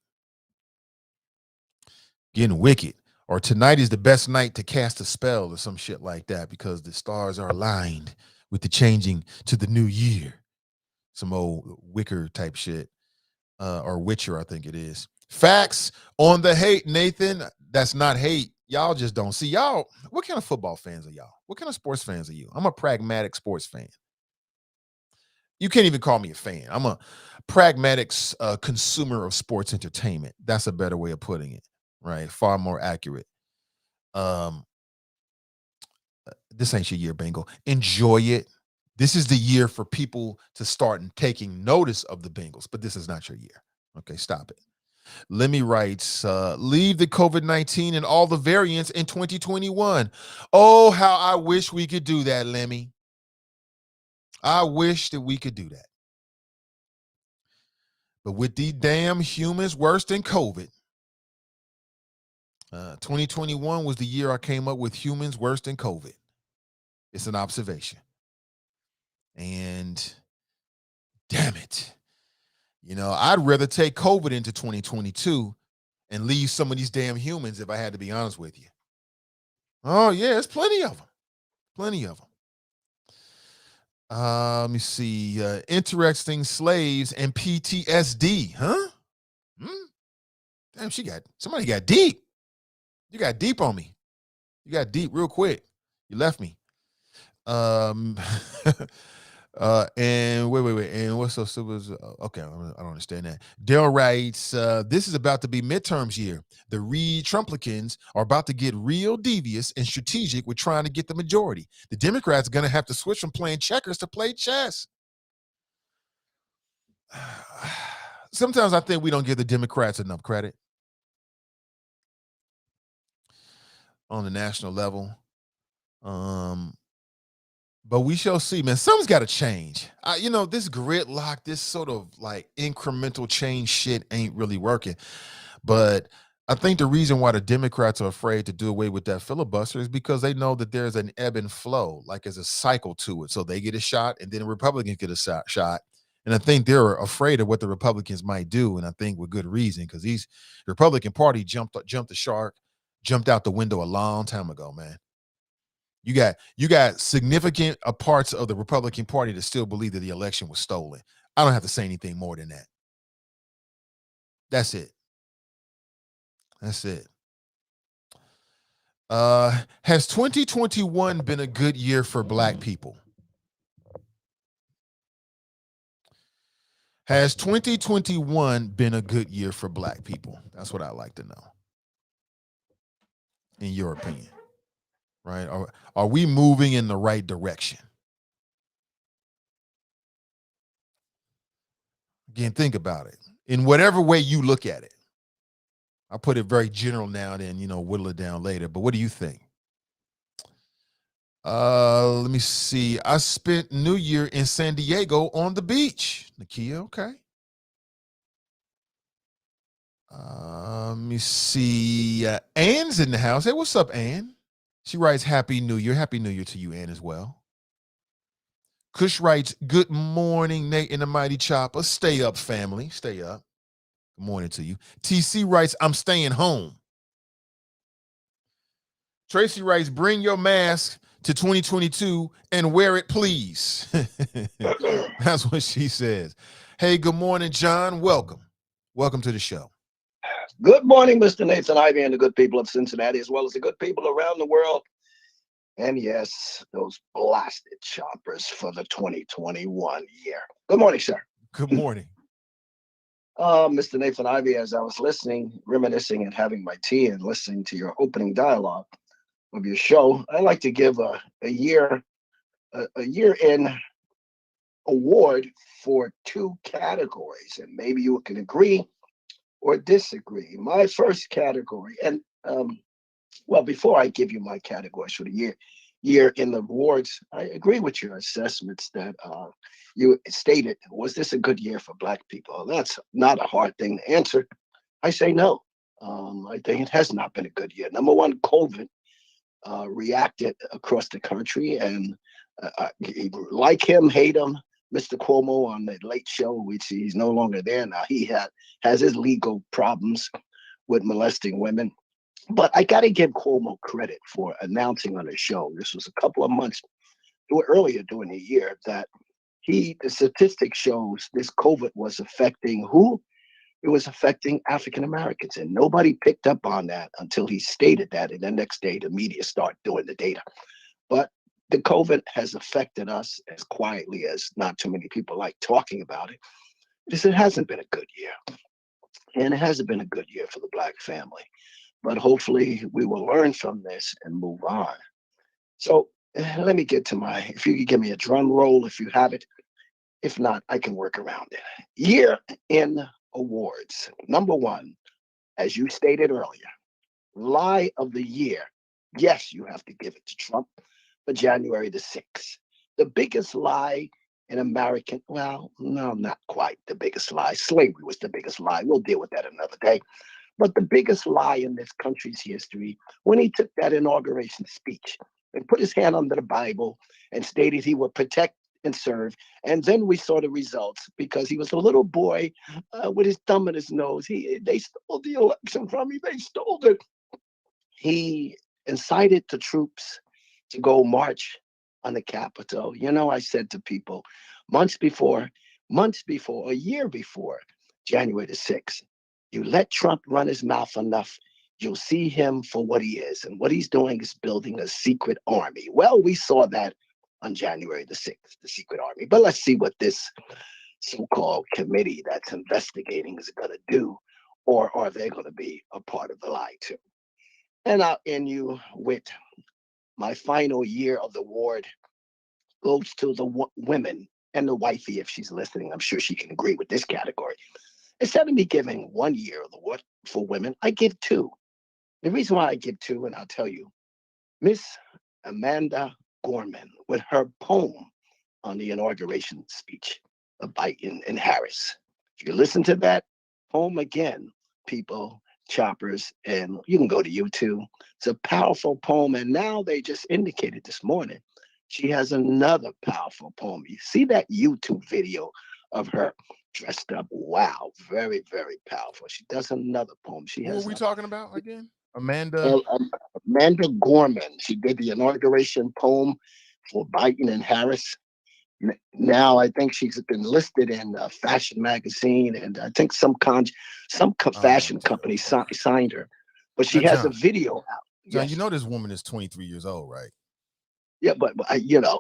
[SPEAKER 2] Getting wicked. Or tonight is the best night to cast a spell or some shit like that because the stars are aligned with the changing to the new year. Some old Wicker type shit. Or Witcher, I think it is. Facts on the hate, Nathan. That's not hate. Y'all just don't see. Y'all, what kind of football fans are y'all? What kind of sports fans are you? I'm a pragmatic sports fan. You can't even call me a fan. I'm a pragmatic consumer of sports entertainment. That's a better way of putting it, right? Far more accurate. This ain't your year, Bengal. Enjoy it. This is the year for people to start taking notice of the Bengals, but this is not your year. Okay, stop it. Lemmy writes, leave the COVID-19 and all the variants in 2021. Oh, how I wish we could do that, Lemmy. I wish that we could do that. But with these damn humans worse than COVID, 2021 was the year I came up with humans worse than COVID. It's an observation. And damn it. I'd rather take COVID into 2022 and leave some of these damn humans if I had to be honest with you. Oh, yeah, there's plenty of them. Plenty of them. Let me see. Interesting slaves and PTSD. Huh? Damn, somebody got deep. You got deep on me. You got deep real quick. You left me. And wait. And what's so super? Okay, I don't understand that. Dale writes, this is about to be midterms year. The Trumplicans are about to get real devious and strategic with trying to get the majority. The Democrats are going to have to switch from playing checkers to play chess. Sometimes I think we don't give the Democrats enough credit on the national level. But we shall see, man. Something's got to change. This gridlock, this sort of like incremental change shit ain't really working. But I think the reason why the Democrats are afraid to do away with that filibuster is because they know that there's an ebb and flow, like there's a cycle to it. So they get a shot, and then the Republicans get a shot. And I think they're afraid of what the Republicans might do, and I think with good reason, because the Republican Party jumped the shark, jumped out the window a long time ago, man. You got significant parts of the Republican Party that still believe that the election was stolen. I don't have to say anything more than that. That's it. That's it. Has 2021 been a good year for Black people? Has 2021 been a good year for Black people? That's what I'd like to know. In your opinion, right? Are we moving in the right direction? Again, think about it. In whatever way you look at it. I put it very general now, then, whittle it down later. But what do you think? Let me see. I spent New Year in San Diego on the beach. Nakia, okay. Let me see. Ann's in the house. Hey, what's up, Ann? She writes, Happy New Year. Happy New Year to you, Ann, as well. Kush writes, good morning, Nate and the Mighty Chopper. Stay up, family. Stay up. Good morning to you. TC writes, I'm staying home. Tracy writes, bring your mask to 2022 and wear it, please. That's what she says. Hey, good morning, John. Welcome. Welcome to the show.
[SPEAKER 3] Good morning, Mr. Nathan Ivy and the good people of Cincinnati, as well as the good people around the world. And yes, those blasted choppers for the 2021 year. Good morning, sir.
[SPEAKER 2] Good morning.
[SPEAKER 3] Mr. Nathan Ivy, as I was listening, reminiscing and having my tea and listening to your opening dialogue of your show, I like to give a year in award for two categories, and maybe you can agree or disagree. My first category, and well, before I give you my categories for the year in the awards, I agree with your assessments that you stated. Was this a good year for Black people? That's not a hard thing to answer. I say no. I think it has not been a good year. Number one, COVID reacted across the country, and like him, hate him, Mr. Cuomo on the Late Show, which he's no longer there now. He has his legal problems with molesting women. But I got to give Cuomo credit for announcing on the show. This was a couple of months earlier during the year that the statistics shows this COVID was affecting who? It was affecting African Americans, and nobody picked up on that until he stated that. And the next day, the media started doing the data. But the COVID has affected us as quietly as not too many people like talking about it. It hasn't been a good year, and it hasn't been a good year for the Black family. But hopefully we will learn from this and move on. So let me get to if you could give me a drum roll if you have it. If not, I can work around it. Year in awards. Number one, as you stated earlier, lie of the year. Yes, you have to give it to Trump for January the 6th. The biggest lie in American, well, no, not quite the biggest lie. Slavery was the biggest lie. We'll deal with that another day. But the biggest lie in this country's history, when he took that inauguration speech and put his hand under the Bible and stated he would protect and serve. And then we saw the results because he was a little boy with his thumb in his nose. They stole the election from him. They stole it. He incited the troops to go march on the Capitol. I said to people months before, a year before January the 6th, you let Trump run his mouth enough, you'll see him for what he is. And what he's doing is building a secret army. Well, we saw that on January the 6th, the secret army. But let's see what this so-called committee that's investigating is going to do, or are they going to be a part of the lie too? And I'll end you with my final year of the award goes to the women and the wifey, if she's listening. I'm sure she can agree with this category. Instead of me giving 1 year of the award for women, I give two. The reason why I give two, and I'll tell you, Miss Amanda Gorman with her poem on the inauguration speech of Biden and Harris. If you listen to that poem again, people, choppers, and you can go to YouTube. It's a powerful poem. And now they just indicated this morning she has another powerful poem. You see that YouTube video of her dressed up. Wow, very, very powerful. She does another poem. She
[SPEAKER 2] Who are
[SPEAKER 3] has
[SPEAKER 2] we
[SPEAKER 3] a
[SPEAKER 2] talking about again? Amanda.
[SPEAKER 3] uh, um, Amanda Gorman. She did the inauguration poem for Biden and Harris. Now I think she's been listed in Fashion Magazine, and I think
[SPEAKER 2] Oh,
[SPEAKER 3] fashion company signed her. But
[SPEAKER 2] now
[SPEAKER 3] she has a
[SPEAKER 2] John.
[SPEAKER 3] video out.
[SPEAKER 2] John, you
[SPEAKER 3] Yes,
[SPEAKER 2] know this woman is 23 years old, right?
[SPEAKER 3] yeah, but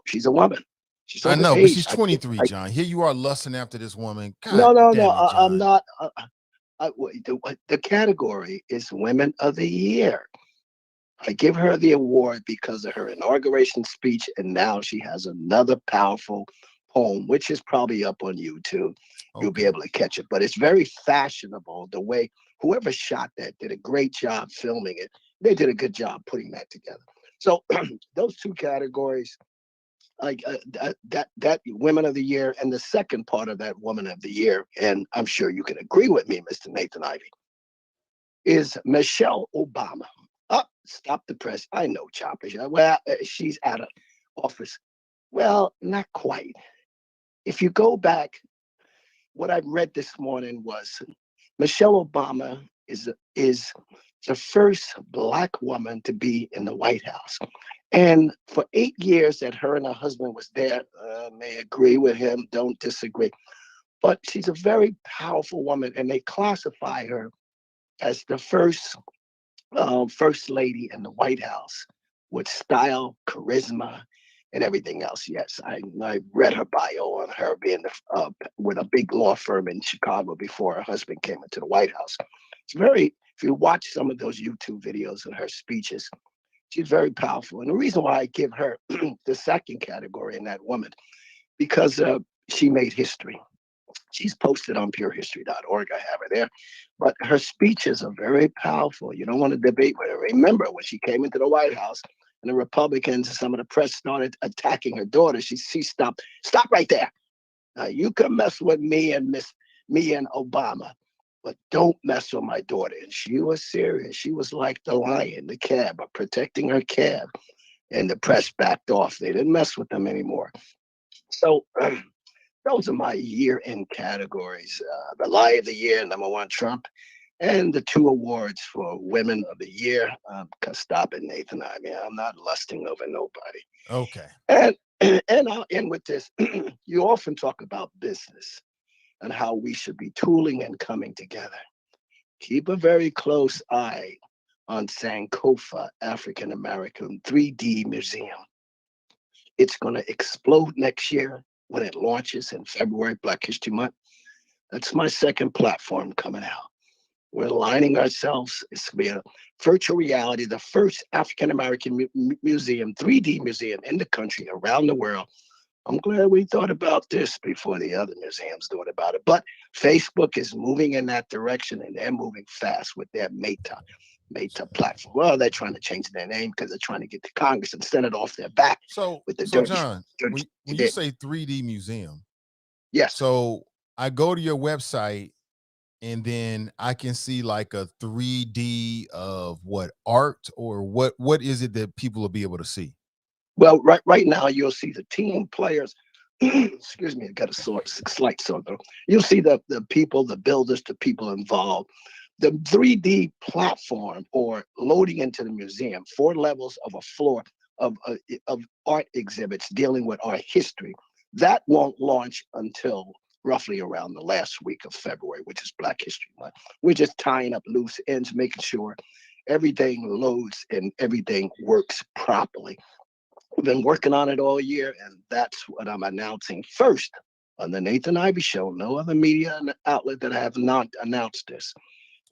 [SPEAKER 3] she's a woman. She's
[SPEAKER 2] I know, but she's
[SPEAKER 3] overage.
[SPEAKER 2] 23, John. Here you are lusting after this woman.
[SPEAKER 3] No,
[SPEAKER 2] God
[SPEAKER 3] no, no.
[SPEAKER 2] damn it,
[SPEAKER 3] I'm
[SPEAKER 2] John.
[SPEAKER 3] not. The category is Women of the Year. I give her the award because of her inauguration speech, and now she has another powerful poem, which is probably up on YouTube. You'll be
[SPEAKER 2] Okay.
[SPEAKER 3] able to catch it, but it's very fashionable. The way whoever shot that did a great job filming it. They did a good job putting that together. So those two categories, like that Women of the Year, and the second part of that Woman of the Year, and I'm sure you can agree with me, Mr. Nathan Ivy, is Michelle Obama. Up, stop the press. I know, Chopper. Well, she's out of office. Well, not quite. If you go back, what I read this morning was Michelle Obama is the first Black woman to be in the White House. And for 8 years that her and her husband was there, may agree with him, don't disagree. But she's a very powerful woman, and they classify her as the first lady in the White House with style, charisma, and everything else. Yes, I read her bio on her being with a big law firm in Chicago before her husband came into the White House. It's very, if you watch some of those YouTube videos and her speeches, she's very powerful. And the reason why I give her the second category in that woman, because she made history. She's posted on purehistory.org. I have her there. But her speeches are very powerful. You don't want to debate with her. Remember when she came into the White House and the Republicans and some of the press started attacking her daughter, she stopped. Stop right there. Now you can mess with me and Obama, but don't mess with my daughter. And she was serious. She was like the lion, the cab, protecting her cab. And the press backed off. They didn't mess with them anymore. So those are my year-end categories. The Lie of the Year, number one, Trump, and the two awards for Women of the Year. Stop it, Nathan. I mean, I'm not lusting over nobody.
[SPEAKER 2] Okay.
[SPEAKER 3] And and I'll end with this. You often talk about business and how we should be tooling and coming together. Keep a very close eye on Sankofa African American 3D Museum. It's going to explode next year when it launches in February, Black History Month. That's my second platform coming out. We're aligning ourselves. It's going to be a virtual reality, the first African American museum, 3D museum in the country, around the world. I'm glad we thought about this before the other museums thought about it. But Facebook is moving in that direction, and they're moving fast with their Meta platform. Well, they're trying to change their name because they're trying to get to Congress and send it off their back
[SPEAKER 2] So
[SPEAKER 3] with the
[SPEAKER 2] so
[SPEAKER 3] dirty.
[SPEAKER 2] John, when you say 3D museum,
[SPEAKER 3] Yes.
[SPEAKER 2] so I go to your website and then I can see like a 3D of what art, or what is it that people will be able to see?
[SPEAKER 3] Well, right now you'll see the team players. Excuse me, I got a slight sore throat. You'll see the people, the builders, the people involved. The 3D platform or loading into the museum, 4 levels of a floor of art exhibits dealing with art history. That won't launch until roughly around the last week of February, which is Black History Month. We're just tying up loose ends, making sure everything loads and everything works properly. We've been working on it all year, and that's what I'm announcing first on the Nathan Ivy Show. No other media outlet that have not announced this.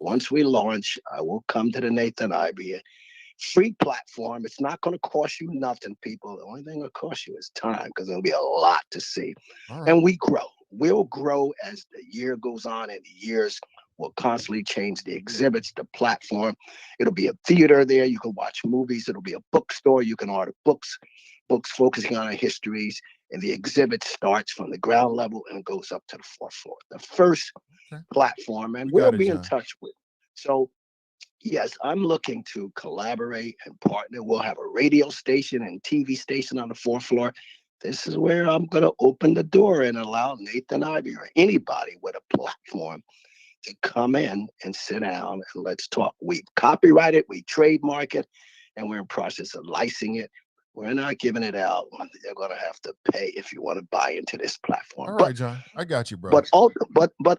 [SPEAKER 3] Once we launch, I will come to the Nathan Ivy free platform. It's not going to cost you nothing, people. The only thing it'll cost you is time, because there'll be a lot to see.
[SPEAKER 2] All right.
[SPEAKER 3] And we grow. We'll grow as the year goes on, and the years will constantly change the exhibits, the platform. It'll be a theater there. You can watch movies. It'll be a bookstore. You can order books books focusing on our histories, and the exhibit starts from the ground level and goes up to the fourth floor. The first
[SPEAKER 2] Okay.
[SPEAKER 3] platform, and
[SPEAKER 2] We
[SPEAKER 3] we'll
[SPEAKER 2] got it,
[SPEAKER 3] be in
[SPEAKER 2] John.
[SPEAKER 3] touch with. So, yes, I'm looking to collaborate and partner. We'll have a radio station and TV station on the fourth floor. This is where I'm going to open the door and allow Nathan Ivy or anybody with a platform to come in and sit down and let's talk. We copyright it, we trademark it, and we're in process of licensing it. We're not giving it out. They're going to have to pay if you want to buy into this platform.
[SPEAKER 2] All right, John. I got you, bro.
[SPEAKER 3] But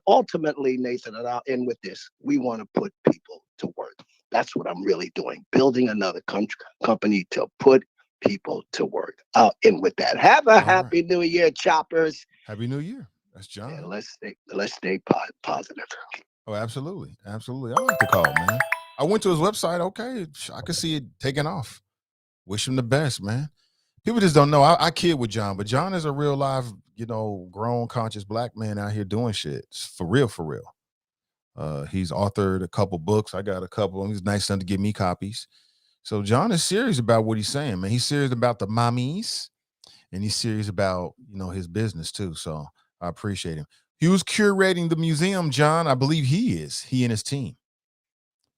[SPEAKER 3] ultimately, Nathan, and I'll end with this: we want to put people to work. That's what I'm really doing. Building another company to put people to work. I'll end with that. Have a
[SPEAKER 2] All
[SPEAKER 3] happy
[SPEAKER 2] right.
[SPEAKER 3] New Year, choppers.
[SPEAKER 2] Happy New Year. That's
[SPEAKER 3] And
[SPEAKER 2] John.
[SPEAKER 3] let's stay positive.
[SPEAKER 2] Oh, absolutely. Absolutely. I like the call, man. I went to his website. Okay. I could see it taking off. Wish him the best, man. People just don't know. I kid with John, but John is a real live, grown, conscious black man out here doing shit. For real, for real. He's authored a couple books. I got a couple. He's nice enough to give me copies. So John is serious about what he's saying, man. He's serious about the mommies, and he's serious about, his business too. So I appreciate him. He was curating the museum, John. I believe he and his team.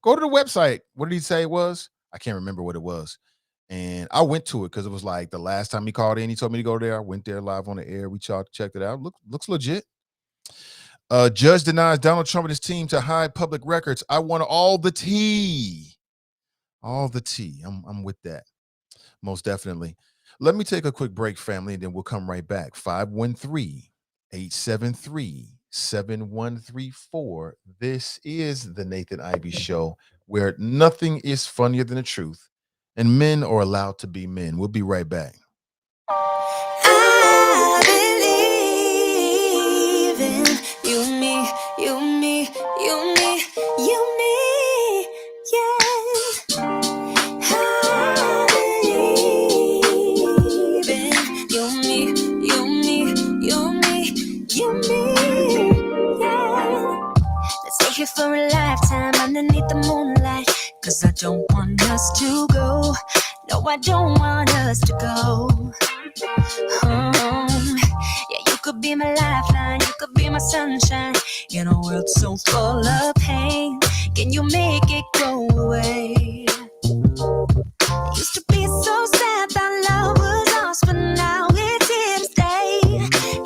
[SPEAKER 2] Go to the website. What did he say it was? I can't remember what it was. And I went to it because it was like the last time he called in, he told me to go there. I went there live on the air. We checked it out. Looks legit. Judge denies Donald Trump and his team to hide public records. I want all the tea. All the tea. I'm with that. Most definitely. Let me take a quick break, family, and then we'll come right back. 513-873-7134. This is the Nathan Ivy Show, where nothing is funnier than the truth, and men are allowed to be men. We'll be right back.
[SPEAKER 4] I believe in you, me, you, me, you, me, you, me, yeah. I believe in you, me, you, me, you, me, you, me, yeah. Let's stay here for a lifetime underneath the moonlight, 'cause I don't want us to go. No, I don't want us to go. Yeah, you could be my lifeline, you could be my sunshine. In a world so full of pain, can you make it go away? It used to be so sad that love was lost, but now it's here to stay.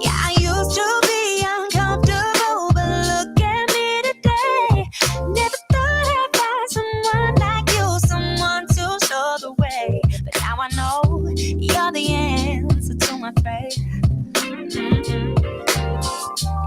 [SPEAKER 4] Yeah, I used to be uncomfortable, but look at me today. Never thought I'd find someone like you, someone to show the way. But now I know you're the answer to my prayer.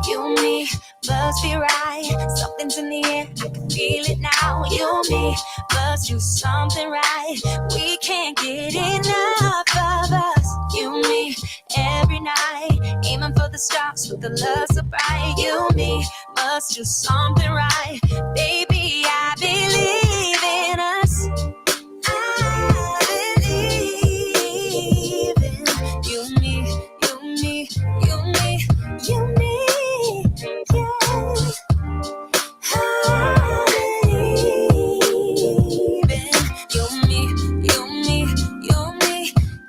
[SPEAKER 4] You and me must be right. Something's in the air, I can feel it now. You and me must do something right. We can't get enough of us. You and me every night, aiming for the stars with the love so bright. You and me must do something right. Baby, I believe in us. I believe in you, me, you, me, you, me, you, me, yeah. I believe in you, me, you, me, you, me,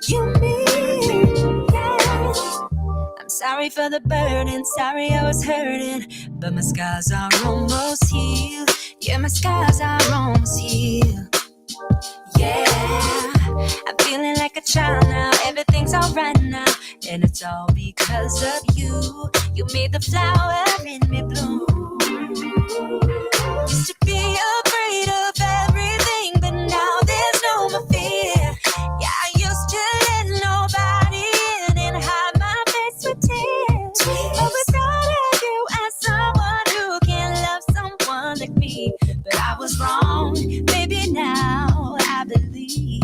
[SPEAKER 4] you, me, yeah. I'm sorry for the burden, sorry I was hurting, but my scars are almost healed. Yeah, my scars are almost healed. Yeah, I'm feeling like a child now. Everything's alright now, and it's all because of you. You made the flower in me bloom. Used to be afraid of everything, but now there's no more fear. Yeah, I used to let nobody in and hide my face with tears. Always thought of you as someone who can love someone like me, but I was wrong. Maybe now I believe.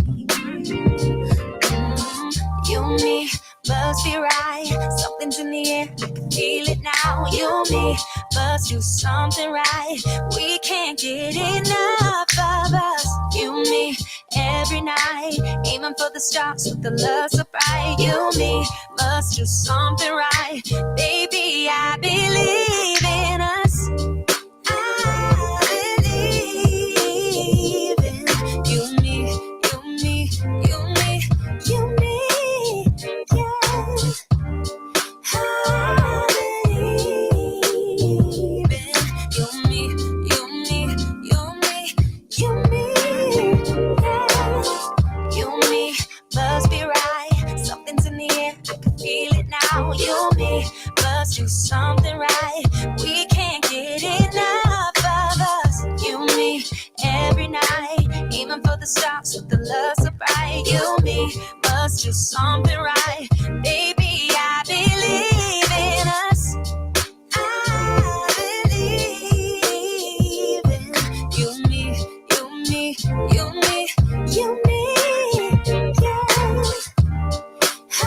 [SPEAKER 4] You and me must be right. Something's in the air, I can feel it now. You and me must do something right. We can't get enough of us. You and me every night, aiming for the stars with the love so bright. You and me must do something right. Baby, I believe in us. I believe in you, me, you, me, you, me, you, me, get you something right. Baby, I believe in us. I believe in you, me, you, me, you, me, you, me, yeah. I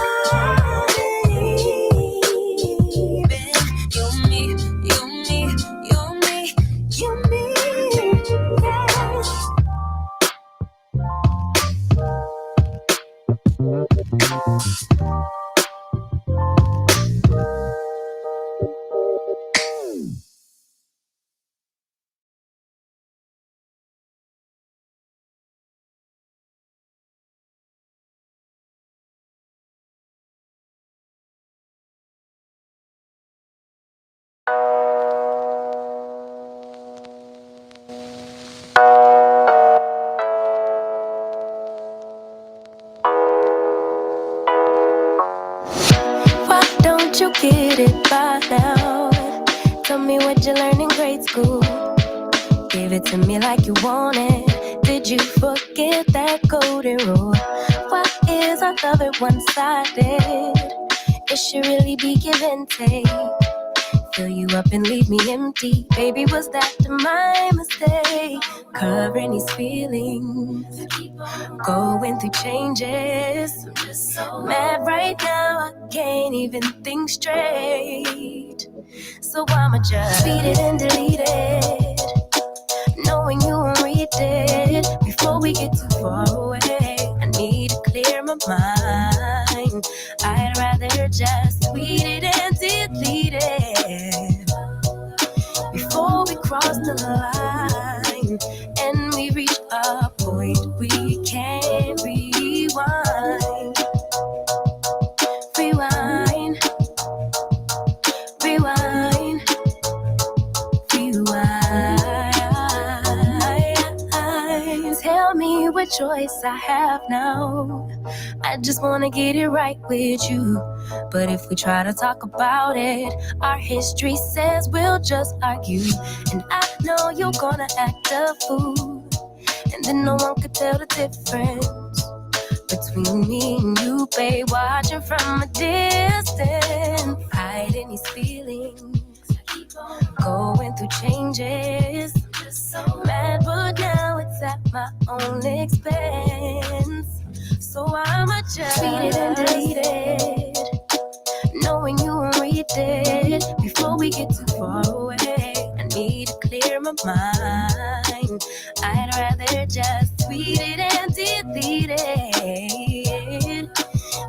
[SPEAKER 4] believe in you, me, you, me, you, me, you, me, yeah. Why don't you get it by now? Tell me what you learned in grade school. Give it to me like you want it. Did you forget that golden rule? Why is our love at one-sided? It should really be give and take. Fill you up and leave me empty. Baby, was that my mistake? Covering these feelings, going through changes. I'm just so mad right now, I can't even think straight. So I'ma just beat it and delete it, knowing you won't read it before we get too far away. I need to clear my mind. I'd rather just tweet it and delete it before we cross the line and we reach a point we can't rewind. Rewind, rewind, rewind. Tell me what choice I have now. I just wanna get it right with you. But if we try to talk about it, our history says we'll just argue. And I know you're gonna act a fool, and then no one could tell the difference between me and you, babe. Watching from a distance, hiding these feelings, going through changes. Just so mad, but now it's at my own expense. So I'ma just read it and delete it, knowing you won't read it before we get too far away. I need to clear my mind. I'd rather just tweet it and delete it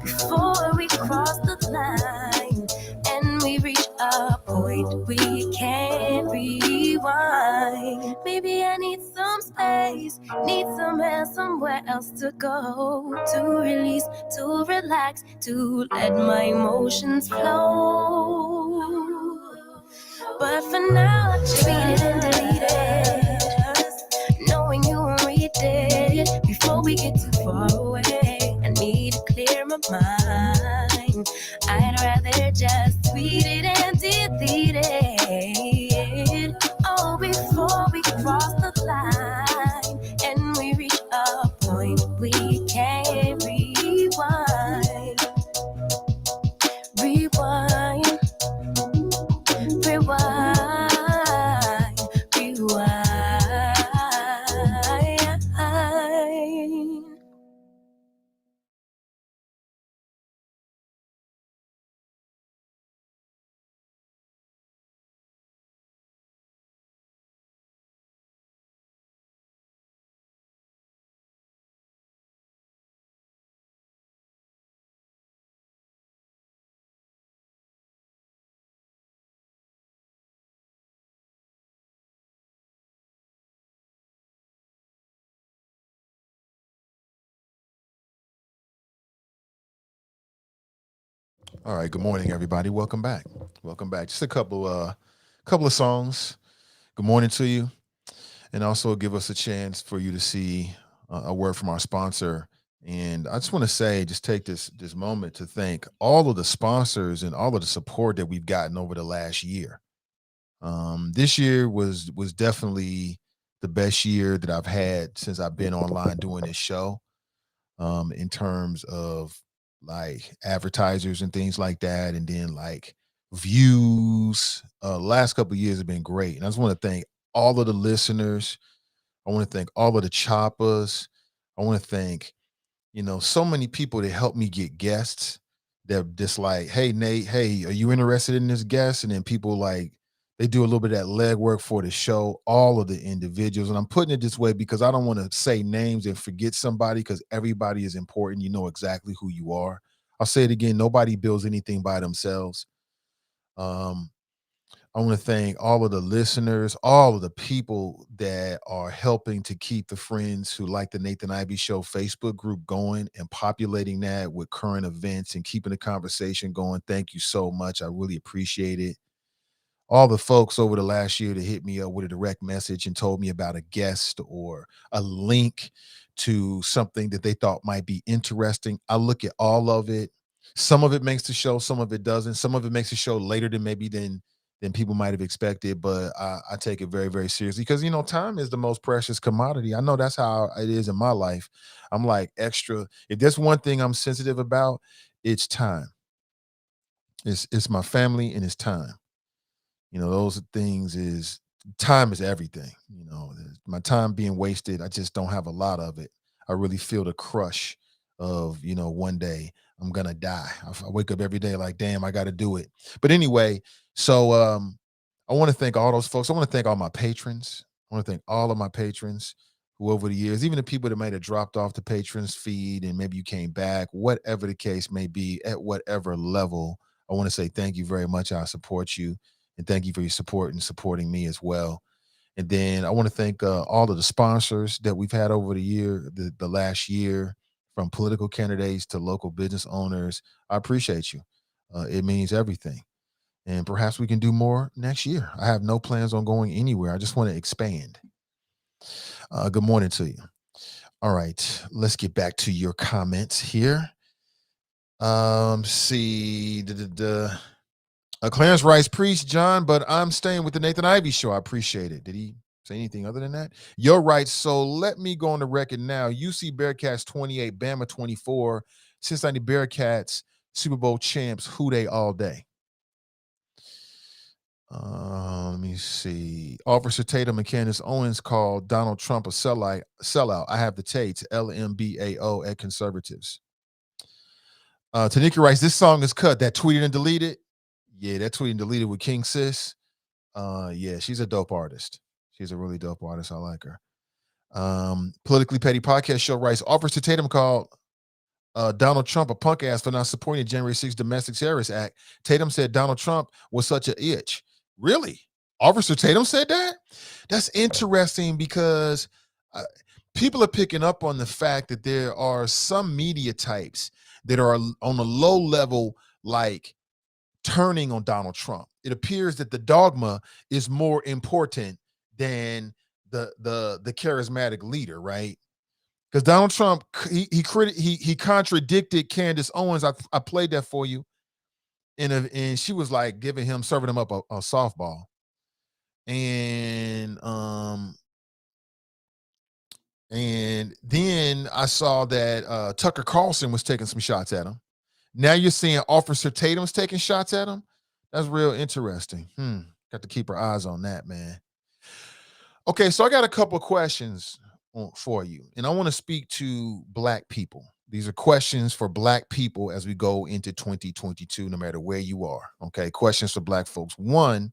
[SPEAKER 4] before we cross the line and we reach a point we can't rewind. Maybe I need some space, need somewhere else to go, to release, to relax, to let my emotions flow. But for now, I just read it and delete it, knowing you won't read it before we get too far away. I need to clear my mind. I'd rather just tweet it and delete it, oh, before we cross the line and we reach a point we can't rewind. Rewind, rewind, rewind.
[SPEAKER 2] All right, good morning, everybody. Welcome back. Welcome back. Just a couple of songs. Good morning to you, and also give us a chance for you to see a word from our sponsor. And I just want to say, just take this moment to thank all of the sponsors and all of the support that we've gotten over the last year. This year was definitely the best year that I've had since I've been online doing this show. In terms of like advertisers and things like that, and then like views. Last couple of years have been great, and I just want to thank all of the listeners. I want to thank all of the choppers. I want to thank, so many people that help me get guests that just like, hey, Nate, hey, are you interested in this guest? And then people like, they do a little bit of that legwork for the show, all of the individuals. And I'm putting it this way because I don't want to say names and forget somebody because everybody is important. You know exactly who you are. I'll say it again. Nobody builds anything by themselves. Um, I want to thank all of the listeners, all of the people that are helping to keep the Friends Who Like the Nathan Ivy Show Facebook group going and populating that with current events and keeping the conversation going. Thank you so much. I really appreciate it. All the folks over the last year that hit me up with a direct message and told me about a guest or a link to something that they thought might be interesting. I look at all of it. Some of it makes the show, some of it doesn't. Some of it makes the show later than people might have expected, but I take it very, very seriously because time is the most precious commodity. I know that's how it is in my life. I'm like extra. If there's one thing I'm sensitive about, it's time. It's my family and it's time. Those things is time is everything. My time being wasted, I just don't have a lot of it. I really feel the crush of, one day I'm gonna die. I wake up every day like, damn, I got to do it. But anyway, so I want to thank all those folks. I want to thank all my patrons. I want to thank all of my patrons who over the years, even the people that might have dropped off the patrons feed and maybe you came back, whatever the case may be, at whatever level, I want to say thank you very much. I support you. And thank you for your support and supporting me as well. And then I want to thank all of the sponsors that we've had over the last year, from political candidates to local business owners. I appreciate you. It means everything. And perhaps we can do more next year. I have no plans on going anywhere. I just want to expand. Good morning to you. All right, let's get back to your comments here. See. Clarence Rice preached, John, but I'm staying with the Nathan Ivy Show. I appreciate it. Did he say anything other than that? You're right. So let me go on the record now. UC Bearcats 28, Bama 24. Cincinnati Bearcats Super Bowl champs. Who they all day? Let me see. Officer Tatum and Candace Owens called Donald Trump a sellout. I have the Tates, LMBAO at conservatives. Tanika writes, this song is cut. That tweeted and deleted. Yeah, that tweet and deleted with King Sis. Yeah, she's a dope artist. She's a really dope artist. I like her. Politically Petty Podcast Show writes, Officer Tatum called Donald Trump a punk ass for not supporting the January 6th Domestic Terrorist Act. Tatum said Donald Trump was such a itch. Really? Officer Tatum said that? That's interesting because people are picking up on the fact that there are some media types that are on a low level, like turning on Donald Trump. It appears that the dogma is more important than the charismatic leader, right? Because Donald Trump, he contradicted Candace Owens. I played that for you, and she was like serving him up a softball, and then I saw that Tucker Carlson was taking some shots at him. Now you're seeing Officer Tatum's taking shots at him. That's real interesting. Got to keep our eyes on that, man. Okay, so I got a couple of questions for you, and I want to speak to Black people. These are questions for Black people as we go into 2022, no matter where you are. Okay, questions for Black folks. One,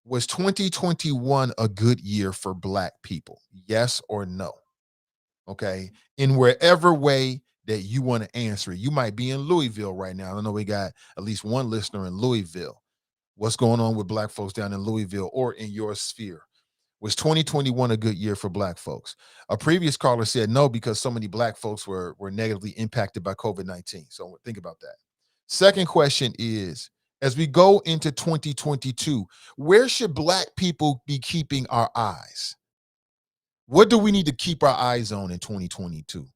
[SPEAKER 2] was 2021 a good year for Black people? Yes or no? Okay, in wherever way that you want to answer it. You might be in Louisville right now. I know we got at least one listener in Louisville. What's going on with Black folks down in Louisville or in your sphere? Was 2021 a good year for Black folks? A previous caller said no, because so many Black folks were negatively impacted by COVID-19. So think about that. Second question is, as we go into 2022, where should Black people be keeping our eyes? What do we need to keep our eyes on in 2022?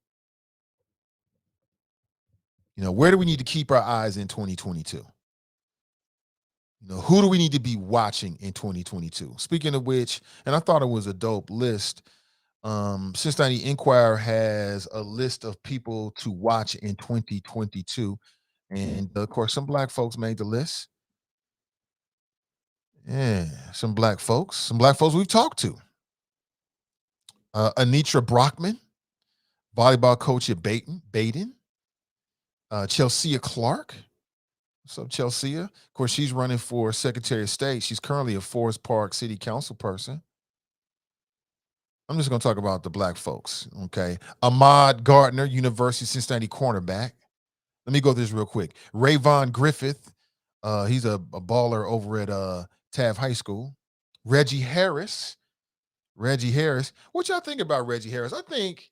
[SPEAKER 2] Where do we need to keep our eyes in 2022? Who do we need to be watching in 2022? Speaking of which, and I thought it was a dope list. Cincinnati Enquirer has a list of people to watch in 2022. And of course, some black folks made the list. Yeah, some black folks we've talked to. Anitra Brockman, volleyball coach at Baden. Chelsea Clark. What's up, Chelsea? Of course, she's running for Secretary of State. She's currently a Forest Park City Council person. I'm just going to talk about the black folks, okay? Ahmad Gardner, University of Cincinnati cornerback. Let me go through this real quick. Rayvon Griffith, he's a baller over at Taft High School. Reggie Harris. What y'all think about Reggie Harris? I think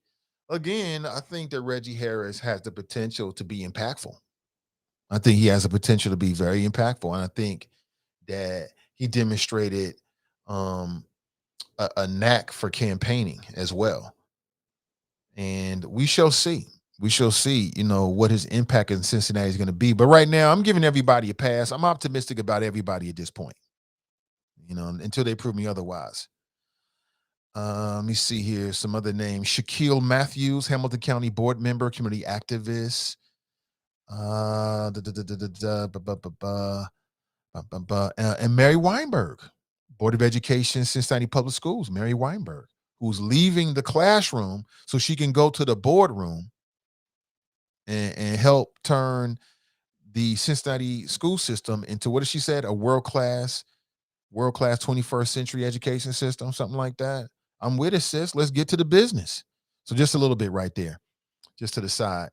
[SPEAKER 2] that Reggie Harris has the potential to be impactful. I think he has the potential to be very impactful. And I think that he demonstrated a knack for campaigning as well. And we shall see. What his impact in Cincinnati is going to be. But right now, I'm giving everybody a pass. I'm optimistic about everybody at this point, until they prove me otherwise. Let me see here. Some other names. Shaquille Matthews, Hamilton County board member, community activist. And Mary Weinberg, Board of Education, Cincinnati Public Schools. Mary Weinberg, who's leaving the classroom so she can go to the boardroom and help turn the Cincinnati school system into, what did she said, a world-class 21st century education system, something like that. I'm with it, sis. Let's get to the business. So just a little bit right there, just to the side.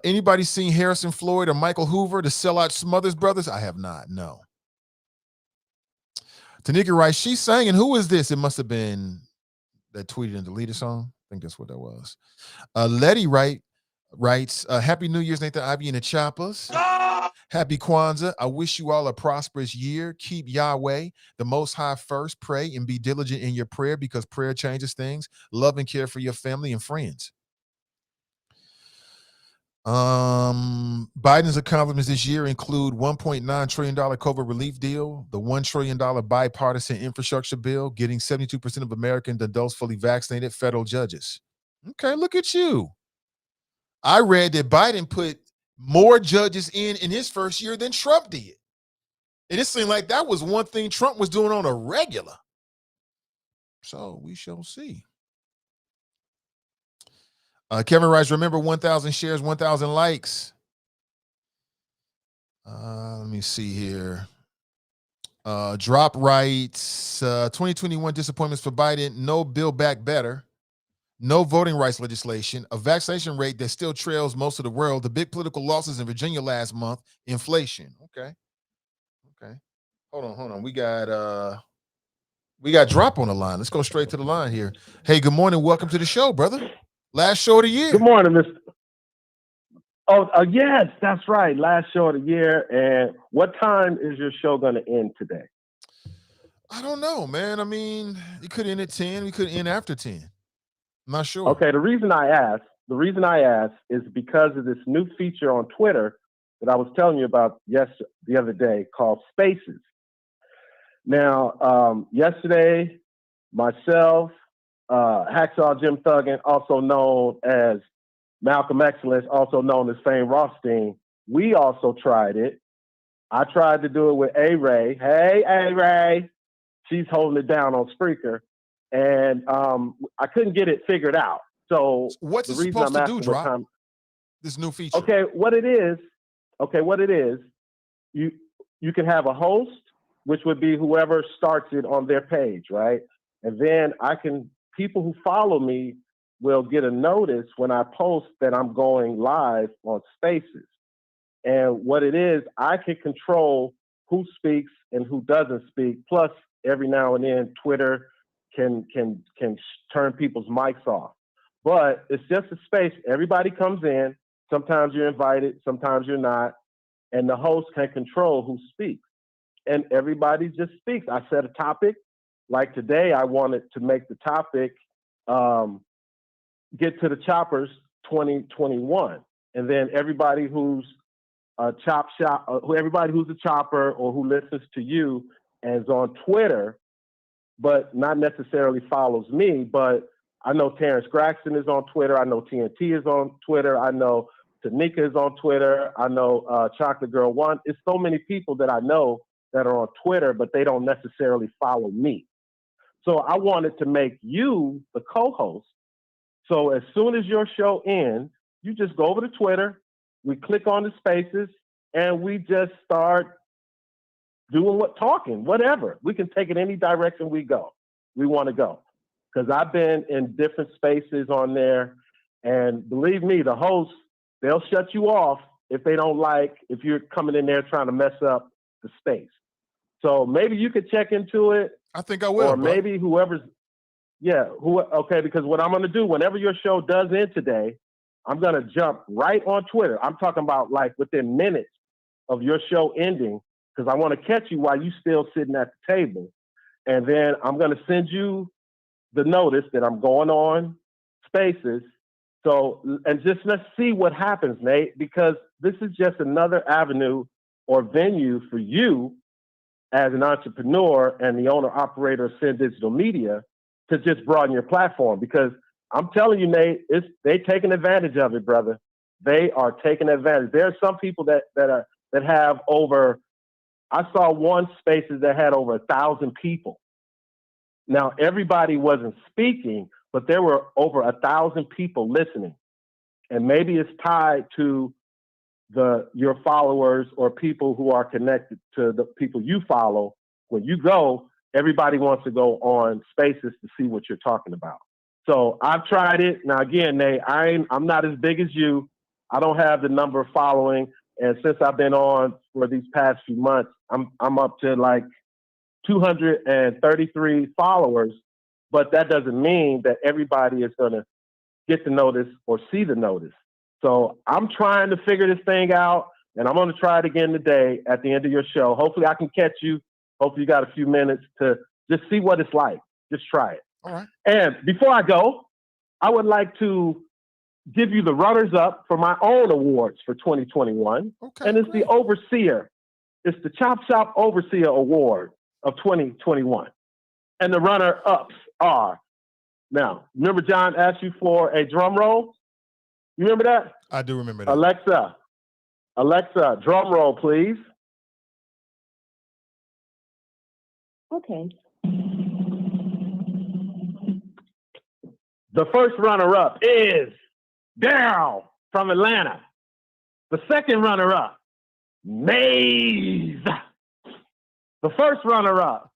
[SPEAKER 2] Anybody seen Harrison Floyd or Michael Hoover, the sellout Smothers Brothers? I have not, no. Tanika writes, she's singing. Who is this? It must have been that tweeted and deleted song. I think that's what that was. Letty writes, Happy New Year's, Nathan Ivy and the Choppers. Happy Kwanzaa. I wish you all a prosperous year. Keep Yahweh, the Most High, first. Pray and be diligent in your prayer because prayer changes things. Love and care for your family and friends. Biden's accomplishments this year include $1.9 trillion COVID relief deal, the $1 trillion bipartisan infrastructure bill, getting 72% of American adults fully vaccinated, federal judges. Okay, look at you. I read that Biden put more judges in his first year than Trump did. And it seemed like that was one thing Trump was doing on a regular. So we shall see. Kevin writes, remember 1,000 shares, 1,000 likes. Let me see here. Drop writes, 2021 disappointments for Biden. No Build Back Better. No voting rights legislation. A vaccination rate that still trails most of the world. The big political losses in Virginia last month. Inflation. Okay. Hold on. We got Drop on the line. Let's go straight to the line here. Hey, good morning. Welcome to the show, brother. Last show of the year.
[SPEAKER 5] Good morning, Mr. Yes, that's right. Last show of the year. And what time is your show going to end today?
[SPEAKER 2] I don't know, man. I mean, it could end at 10. We could end after 10. I'm not sure.
[SPEAKER 5] Okay, the reason I ask is because of this new feature on Twitter that I was telling you about the other day called Spaces. Now, yesterday, myself, Hacksaw Jim Thuggin, also known as Malcolm Excellence, also known as Fame Rothstein, we also tried it. I tried to do it with A-Ray. Hey, A-Ray. She's holding it down on Spreaker. And I couldn't get it figured out. So
[SPEAKER 2] what's it supposed to do, Drop? This new feature.
[SPEAKER 5] Okay, what it is, you can have a host, which would be whoever starts it on their page, right? And then people who follow me will get a notice when I post that I'm going live on Spaces. And what it is, I can control who speaks and who doesn't speak. Plus, every now and then, Twitter can turn people's mics off. But it's just a space. Everybody comes in. Sometimes you're invited, sometimes you're not. And the host can control who speaks. And everybody just speaks. I set a topic. Like today, I wanted to make the topic get to the Choppers 2021. And then everybody who's everybody who's a chopper or who listens to you and is on Twitter, but not necessarily follows me. But I know Terrence Gregson is on Twitter. I know TNT is on Twitter. I know Tanika is on Twitter. I know Chocolate Girl One. It's so many people that I know that are on Twitter, but they don't necessarily follow me. So I wanted to make you the co-host. So as soon as your show ends, you just go over to Twitter, we click on the spaces, and we just start doing talking, whatever. We can take it any direction we want to go. Because I've been in different spaces on there, and believe me, the hosts, they'll shut you off if they don't like, if you're coming in there trying to mess up the space. So maybe you could check into it.
[SPEAKER 2] I think I will.
[SPEAKER 5] Or maybe whoever's, okay, because what I'm going to do, whenever your show does end today, I'm going to jump right on Twitter. I'm talking about like within minutes of your show ending, because I want to catch you while you still sitting at the table. And then I'm going to send you the notice that I'm going on spaces. So, and just let's see what happens, Nate, because this is just another avenue or venue for you as an entrepreneur and the owner operator of Sin Digital Media to just broaden your platform. Because I'm telling you, Nate, they taking advantage of it, brother. They are taking advantage. There are some people that have over, I saw one spaces that had over 1,000 people. Now, everybody wasn't speaking, but there were over 1,000 people listening. And maybe it's tied to your followers or people who are connected to the people you follow. When you go, everybody wants to go on spaces to see what you're talking about. So I've tried it. Now, again, Nate, I'm not as big as you. I don't have the number of following. And since I've been on for these past few months, I'm up to like 233 followers, but that doesn't mean that everybody is going to get the notice or see the notice. So I'm trying to figure this thing out, and I'm going to try it again today at the end of your show. Hopefully I can catch you. Hopefully you got a few minutes to just see what it's like. Just try it.
[SPEAKER 2] All right.
[SPEAKER 5] And before I go, I would like to give you the runners up for my own awards for 2021.
[SPEAKER 2] Okay,
[SPEAKER 5] and it's
[SPEAKER 2] great.
[SPEAKER 5] the Overseer. It's the Chop Shop Overseer Award of 2021. And the runner-ups are, now, remember John asked you for a drum roll? You remember that?
[SPEAKER 2] I do remember that.
[SPEAKER 5] Alexa, drum roll, please.
[SPEAKER 6] Okay.
[SPEAKER 5] The first runner-up is Daryl from Atlanta. The second runner-up, Maze. The first runner-up,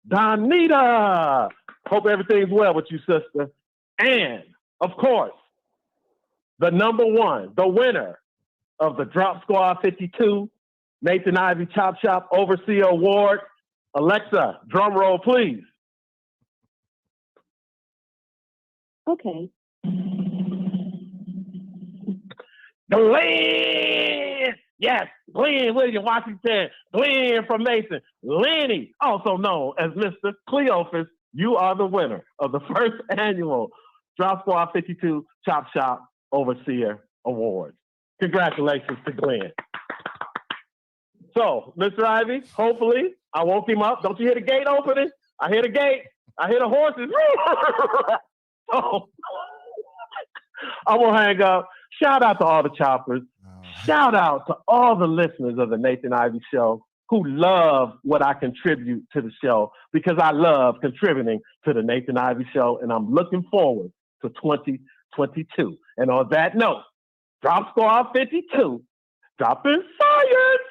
[SPEAKER 5] Donita. Hope everything's well with you, sister. And, of course, the number one, the winner of the Drop Squad 52 Nathan Ivey Chop Shop Overseer Award. Alexa, drum roll, please.
[SPEAKER 6] Okay.
[SPEAKER 5] Glenn! Yes, Glenn William Washington. Glenn from Mason. Lenny, also known as Mr. Cleophas, you are the winner of the first annual Drop Squad 52 Chop Shop Overseer Awards. Congratulations to Glenn. So, Mr. Ivy, hopefully, I woke him up. Don't you hear the gate opening? I hear the gate. I hear the horses. So, I'm going to hang up. Shout out to all the choppers. Shout out to all the listeners of the Nathan Ivey Show who love what I contribute to the show, because I love contributing to the Nathan Ivey Show, and I'm looking forward to 2022. And on that note, Drop Squad 52, dropping science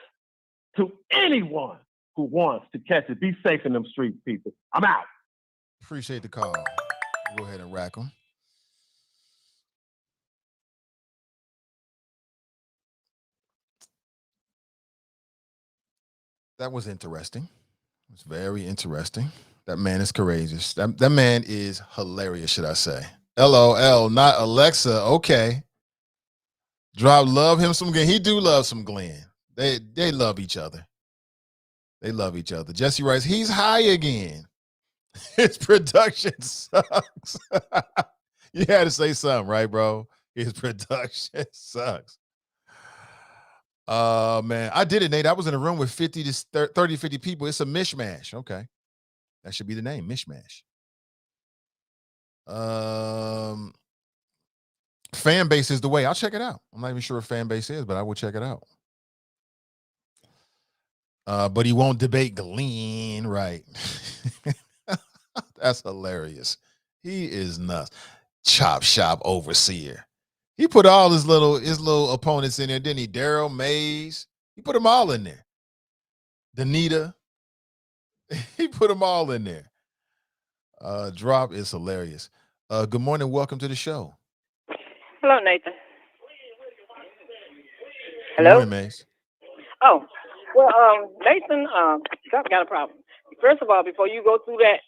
[SPEAKER 5] to anyone who wants to catch it. Be safe in them streets, people. I'm out.
[SPEAKER 2] Appreciate the call. Go ahead and rack them. That was interesting. It was very interesting. That man is courageous. That man is hilarious, should I say. LOL, not Alexa. Okay. Drop love him some Glenn. He do love some Glenn. They love each other. They love each other. Jesse writes, he's high again. His production sucks. You had to say something, right, bro? His production sucks. Man, I did it, Nate. I was in a room with 30 to 50 people. It's a mishmash. Okay. That should be the name, Mishmash. Fan base is the way. I'll check it out. I'm not even sure what fan base is, but I will check it out. But he won't debate Glenn, right? That's hilarious. He is nuts. Chop shop overseer. He put all his little opponents in there, didn't he? Daryl Mays. He put them all in there. Danita. He put them all in there. Drop is hilarious. Good morning. Welcome to the show.
[SPEAKER 7] Hello, Nathan.
[SPEAKER 2] Good
[SPEAKER 7] Hello?
[SPEAKER 2] morning, Mays.
[SPEAKER 7] Oh, well, Nathan, got a problem. First of all, before you go through that,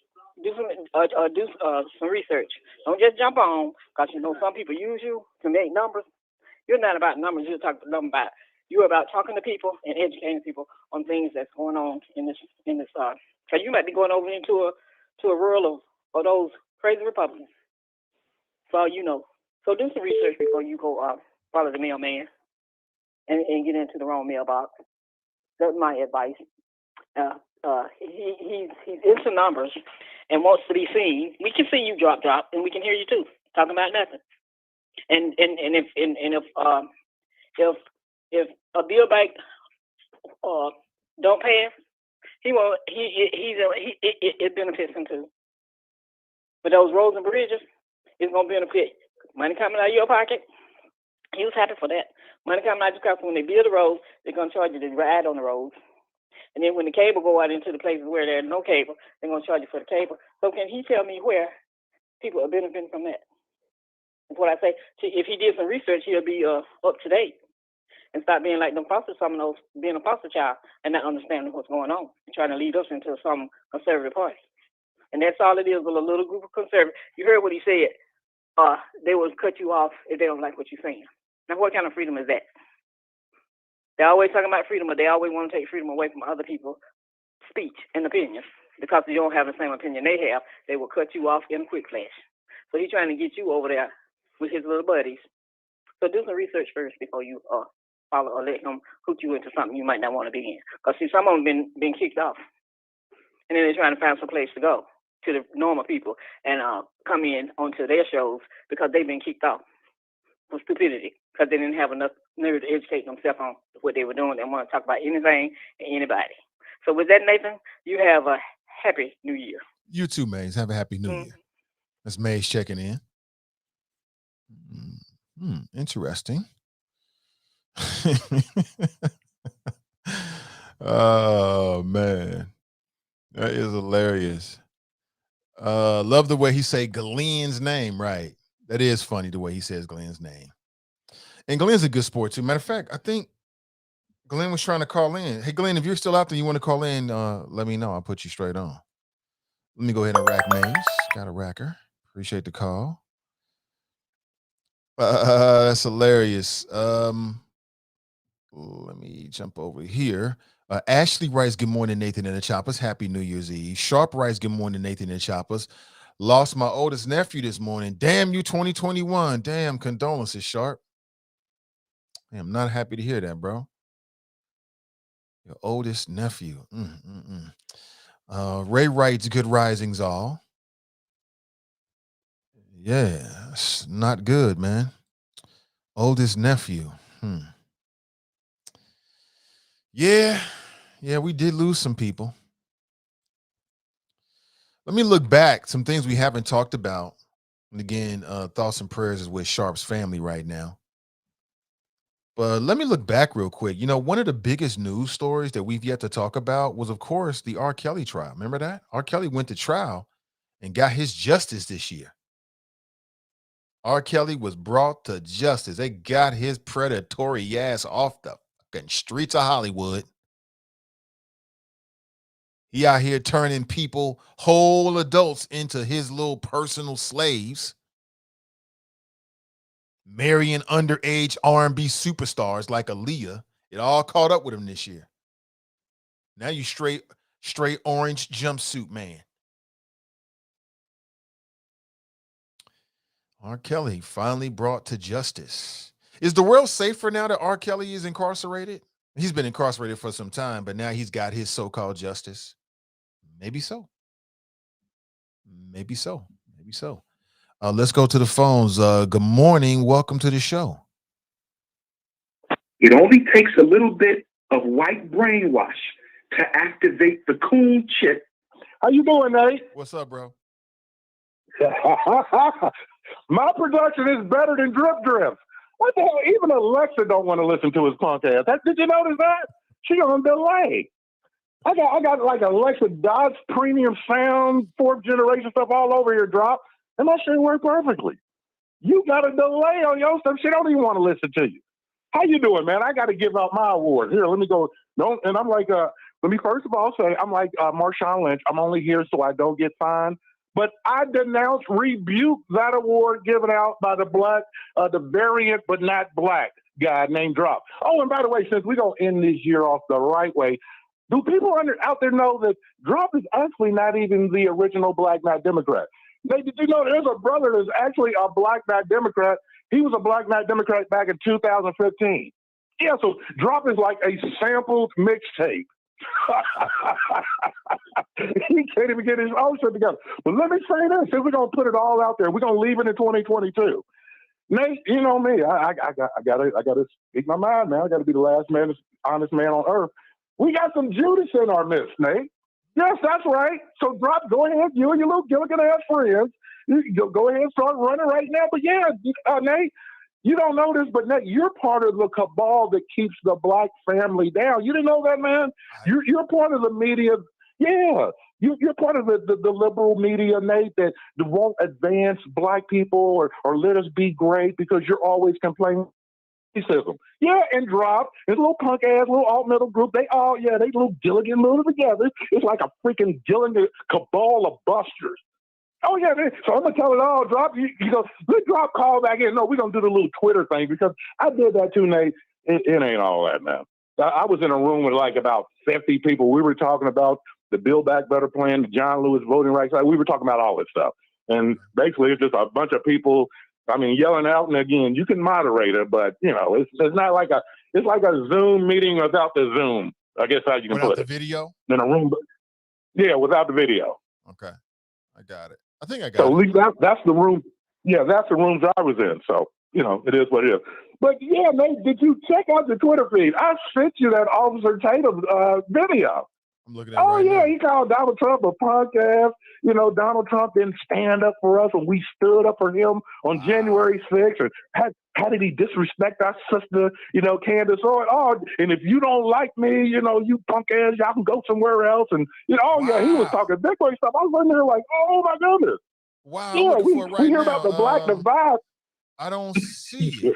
[SPEAKER 7] do some research. Don't just jump on, because you know some people use you to make numbers. You're not about numbers. You're about talking to people and educating people on things that's going on in this. So you might be going over into a world of those crazy Republicans. So you know. So do some research before you go follow the mailman and get into the wrong mailbox. That's my advice. He's into numbers and wants to be seen. We can see you drop, and we can hear you too talking about nothing. And if a bill bank don't pay him, it benefits him too. But those roads and bridges, it's gonna benefit. Money coming out of your pocket. He was happy for that. Money coming out of your pocket. When they build the roads, they're gonna charge you to ride on the roads. And then when the cable go out into the places where there's no cable, they're going to charge you for the cable. So can he tell me where people are benefiting from that? That's what I say. See, if he did some research, he'll be up to date and stop being like them foster, some of those, being a foster child and not understanding what's going on and trying to lead us into some conservative party. And that's all it is, with a little group of conservatives. You heard what he said. They will cut you off if they don't like what you're saying. Now, what kind of freedom is that? They're always talking about freedom, but they always want to take freedom away from other people's speech and opinions. Because you don't have the same opinion they have, they will cut you off in a quick flash. So he's trying to get you over there with his little buddies. So do some research first before you follow or let him hook you into something you might not want to be in. Because see, some of them been kicked off, and then they're trying to find some place to go to the normal people and come in onto their shows because they've been kicked off for stupidity, because they didn't have enough nerve to educate themselves on what they were doing. They want to talk about anything and anybody. So with that, Nathan, you have a happy New Year.
[SPEAKER 2] You too, Mays. Have a happy New Year. That's Mays checking in. Interesting. Oh, man. That is hilarious. Love the way he say Glenn's name, right? That is funny, the way he says Glenn's name. And Glenn's a good sport, too. Matter of fact, I think Glenn was trying to call in. Hey, Glenn, if you're still out there, you want to call in, let me know. I'll put you straight on. Let me go ahead and rack Mays. Got a racker. Appreciate the call. That's hilarious. Let me jump over here. Ashley writes, good morning, Nathan and the Choppers. Happy New Year's Eve. Sharp writes, good morning, Nathan and the Choppers. Lost my oldest nephew this morning. Damn you, 2021. Damn, condolences, Sharp. I'm not happy to hear that, bro. Your oldest nephew. Ray writes, good risings all. Yeah, it's not good, man. Oldest nephew. Yeah, we did lose some people. Let me look back. Some things we haven't talked about. And again, thoughts and prayers is with Sharp's family right now. But let me look back real quick. You know, one of the biggest news stories that we've yet to talk about was, of course, the R. Kelly trial. Remember that? R. Kelly went to trial and got his justice this year. R. Kelly was brought to justice. They got his predatory ass off the fucking streets of Hollywood. He out here turning people, whole adults, into his little personal slaves. Marrying underage R&B superstars like Aaliyah. It all caught up with him this year. Now you straight orange jumpsuit man. R. Kelly finally brought to justice. Is the world safer now that R. Kelly is incarcerated? He's been incarcerated for some time, but now he's got his so-called justice. Maybe so. Maybe so. Maybe so. Let's go to the phones. Good morning. Welcome to the show.
[SPEAKER 8] It only takes a little bit of white brainwash to activate the coon chick.
[SPEAKER 5] How you doing, Nate?
[SPEAKER 2] What's up, bro?
[SPEAKER 5] My production is better than Drip Drift. What the hell? Even Alexa don't want to listen to his punk ass. Did you notice that? She on delay. I got like Alexa Dodge premium sound, 4th generation stuff all over here, Drop, and that shit worked perfectly. You got a delay on your stuff. She don't even want to listen to you. How you doing, man? I got to give out my award. Here, let me go. No, and I'm like, let me first of all say, I'm like Marshawn Lynch. I'm only here so I don't get fined. But I denounce, rebuke that award given out by the variant but not black guy named Drop. Oh, and by the way, since we're going to end this year off the right way, do people out there know that Drop is actually not even the original black not Democrat? Did you know there's a brother that's actually a black not Democrat? He was a black not Democrat back in 2015. Yeah, so Drop is like a sampled mixtape. He can't even get his own shit together. But let me say this, since we're gonna put it all out there, we're gonna leave it in 2022. Nate, you know me, I gotta speak my mind, man. I gotta be the last man, honest man on earth. We got some Judas in our midst, Nate. Yes, that's right. So Drop, go ahead, you and your little Gilligan ass friends. You go ahead and start running right now. But yeah, Nate, you don't know this, but Nate, you're part of the cabal that keeps the black family down. You didn't know that, man? You're part of the media. Yeah, you're part of the liberal media, Nate, that won't advance black people or let us be great because you're always complaining. Racism. Yeah, and Drop, his little punk ass little alt metal group, they little Gilligan little together. It's like a freaking Gilligan cabal of busters. Oh yeah, so I'm gonna tell it all. Drop, you go. Let Drop call back in. No, we're gonna do the little Twitter thing because I did that too, Nate. It ain't all that, man. I was in a room with like about 50 people. We were talking about the Build Back Better plan, the John Lewis voting rights. We were talking about all this stuff, and basically it's just a bunch of people. I mean, yelling out, and again, you can moderate it, but you know, it's not like it's like a Zoom meeting without the Zoom. I guess how you can put it.
[SPEAKER 2] Without the video?
[SPEAKER 5] In a room, yeah, without the video.
[SPEAKER 2] Okay, I got it. I think I got it.
[SPEAKER 5] So at least that's the room. Yeah, that's the rooms I was in. So you know, it is what it is. But yeah, Nate, did you check out the Twitter feed? I sent you that Officer Tatum video.
[SPEAKER 2] I'm looking at it right
[SPEAKER 5] yeah,
[SPEAKER 2] now.
[SPEAKER 5] he called Donald Trump a punk ass. You know, Donald Trump didn't stand up for us when we stood up for him on January 6th. And how did he disrespect our sister, you know, Candace Owens? Oh, and if you don't like me, you know, you punk ass, y'all can go somewhere else. And, you know, yeah, he was talking big boy stuff. I was in there like, oh, my goodness.
[SPEAKER 2] Wow.
[SPEAKER 5] Yeah, we hear about the black divide.
[SPEAKER 2] I don't see it.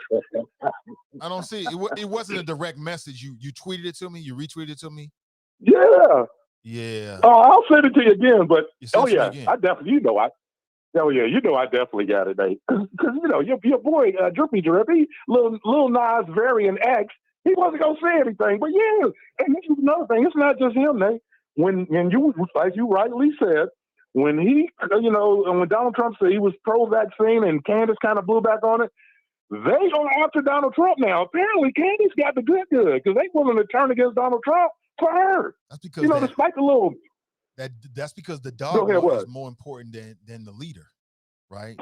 [SPEAKER 2] I don't see it. It wasn't a direct message. You tweeted it to me. You retweeted it to me.
[SPEAKER 5] Yeah.
[SPEAKER 2] Yeah.
[SPEAKER 5] Oh, I'll send it to you again. But
[SPEAKER 2] again.
[SPEAKER 5] I definitely, you know, I definitely got it, Nate. Because you know, your boy Drippy, little Nas variant X, he wasn't gonna say anything. But yeah, and this is another thing. It's not just him, Nate. When you, like you rightly said, when he, you know, and when Donald Trump said he was pro-vaccine and Candace kind of blew back on it, they go after Donald Trump now. Apparently, Candace got the good because they willing to turn against Donald Trump for her.
[SPEAKER 2] That's because
[SPEAKER 5] you know, despite the little.
[SPEAKER 2] That's because the dog is more important than the leader, right?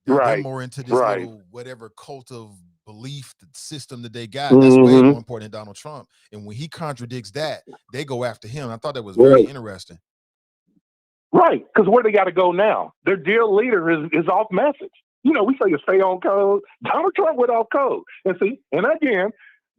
[SPEAKER 2] They're more into this little whatever cult of belief system that they got. That's way more important than Donald Trump. And when he contradicts that, they go after him. I thought that was very interesting.
[SPEAKER 5] Right, because where they got to go now? Their dear leader is off message. You know, we say to stay on code. Donald Trump went off code. And see, and again,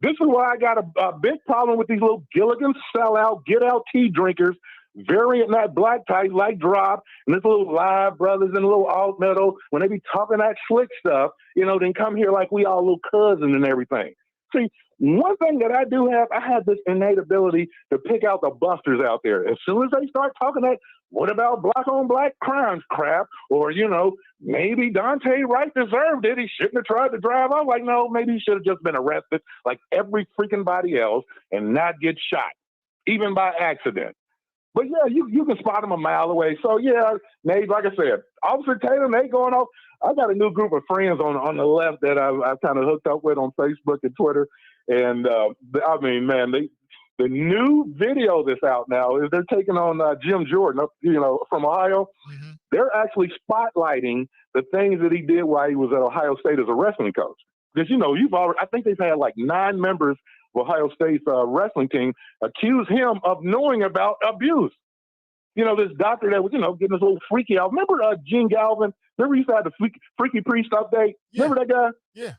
[SPEAKER 5] this is why I got a big problem with these little Gilligan sellout, get out tea drinkers, variant not black type like Drop, and this little Live Brothers and little alt metal, when they be talking that slick stuff, you know, then come here like we all little cousins and everything. See, one thing that I do have, I have this innate ability to pick out the busters out there. As soon as they start talking that, what about black on black crimes crap? Or, you know, maybe Dante Wright deserved it. He shouldn't have tried to drive off. Like, no, maybe he should have just been arrested like every freaking body else and not get shot, even by accident. But yeah, you can spot him a mile away. So yeah, Nate, like I said, Officer Tatum, they going off. I got a new group of friends on the left that I've kind of hooked up with on Facebook and Twitter. And I mean, man,
[SPEAKER 9] The new video that's out now is they're taking on Jim Jordan, from Ohio.
[SPEAKER 2] Mhm.
[SPEAKER 9] They're actually spotlighting the things that he did while he was at Ohio State as a wrestling coach. Because, I think they've had like 9 members of Ohio State's wrestling team accuse him of knowing about abuse. This doctor that was, getting this little freaky out. Remember Gene Galvin? Remember he used to have the Freaky Priest update?
[SPEAKER 2] Yeah.
[SPEAKER 9] Remember that guy?
[SPEAKER 2] Yeah.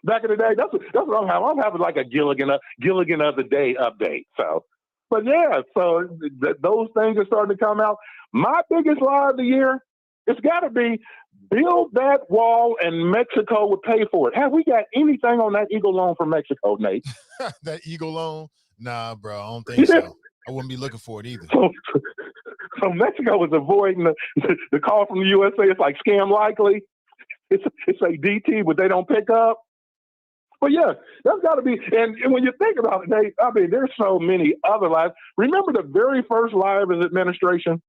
[SPEAKER 9] Back in the day, that's what I'm having. I'm having like a Gilligan of the Day update. So, but yeah, so those things are starting to come out. My biggest lie of the year, it's got to be build that wall and Mexico would pay for it. Have we got anything on that Eagle loan from Mexico, Nate?
[SPEAKER 2] That Eagle loan? Nah, bro, I don't think so. I wouldn't be looking for it either.
[SPEAKER 9] So Mexico is avoiding the call from the USA. It's like scam likely. It's a DT, but they don't pick up. But yeah, that's got to be. And when you think about it, Nate, I mean, there's so many other lives. Remember the very first live of the administration?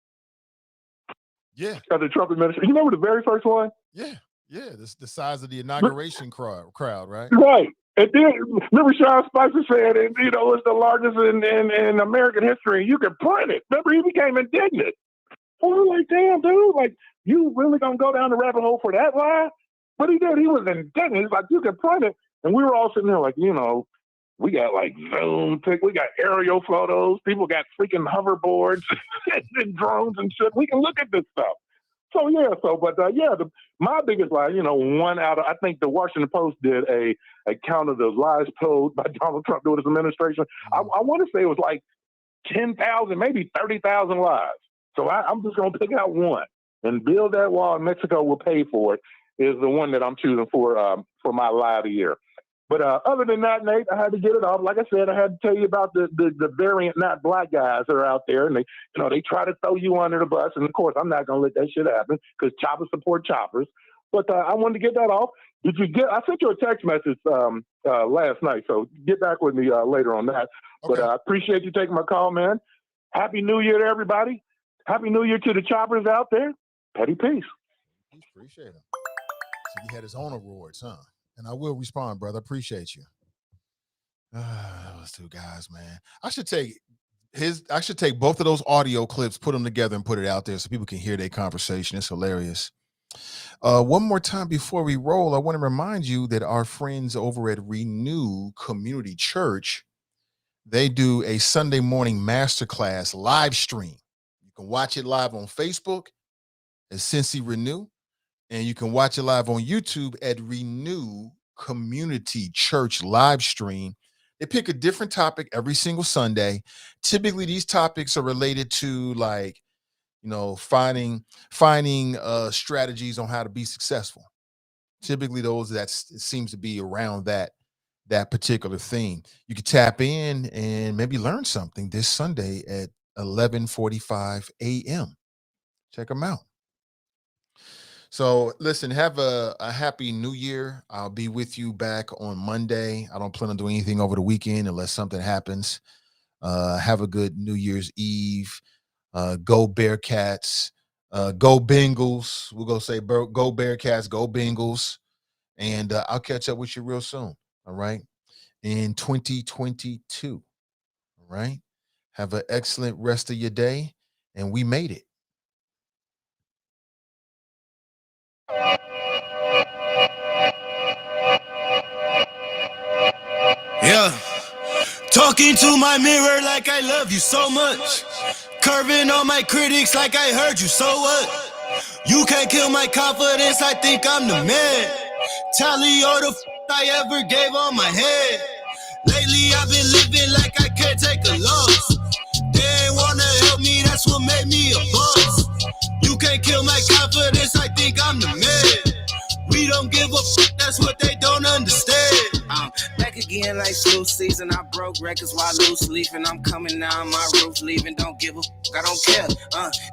[SPEAKER 2] Yeah.
[SPEAKER 9] Of the Trump administration. You remember the very first one?
[SPEAKER 2] Yeah. This the size of the inauguration crowd, right?
[SPEAKER 9] Right. And then remember Sean Spicer said, it's the largest in American history. You can print it. Remember, he became indignant. So we're like, damn, dude, like, you really gonna go down the rabbit hole for that lie? But he did. He was indignant. He's like, you can print it. And we were all sitting there like, we got like Zoom, we got aerial photos. People got freaking hoverboards and drones and shit. We can look at this stuff. So yeah, my biggest lie, I think the Washington Post did a count of the lies told by Donald Trump during his administration. I want to say it was like 10,000, maybe 30,000 lies. So I'm just going to pick out one and build that wall, and Mexico will pay for it, is the one that I'm choosing for my lie of the year. But other than that, Nate, I had to get it off. Like I said, I had to tell you about the variant not black guys that are out there, and they try to throw you under the bus. And of course, I'm not going to let that shit happen because choppers support choppers. But I wanted to get that off. I sent you a text message last night, so get back with me later on that. Okay. But I appreciate you taking my call, man. Happy New Year to everybody. Happy New Year to the choppers out there. Petty peace.
[SPEAKER 2] Appreciate him. So he had his own awards, huh? And I will respond, brother. Appreciate you. Those two guys, man. I should take both of those audio clips, put them together, and put it out there so people can hear their conversation. It's hilarious. One more time before we roll, I want to remind you that our friends over at Renew Community Church, they do a Sunday morning masterclass live stream. You can watch it live on Facebook at Cincy Renew. And you can watch it live on YouTube at Renew Community Church live stream. They pick a different topic every single Sunday. Typically, these topics are related to finding strategies on how to be successful. Typically, it seems to be around that particular theme. You can tap in and maybe learn something this Sunday at 11:45 a.m. Check them out. So listen, have a happy New Year. I'll be with you back on Monday. I don't plan on doing anything over the weekend unless something happens. Have a good New Year's Eve. Go Bearcats. Go Bengals. We're going to say go Bearcats, go Bengals. And I'll catch up with you real soon. All right. In 2022. All right. Have an excellent rest of your day. And we made it.
[SPEAKER 10] Yeah, talking to my mirror like I love you so much. Curving on my critics like I heard you, so what? You can't kill my confidence, I think I'm the man. Tally all the I ever gave on my head. Lately I've been living like I can't take a loss. They ain't wanna help me, that's what made me a boss. You can't kill my confidence, I think I'm the man. We don't give a that's what they don't understand. I'm back again like flu season. I broke records while loose leafing. I'm coming down my roof, leaving. Don't give a I don't care.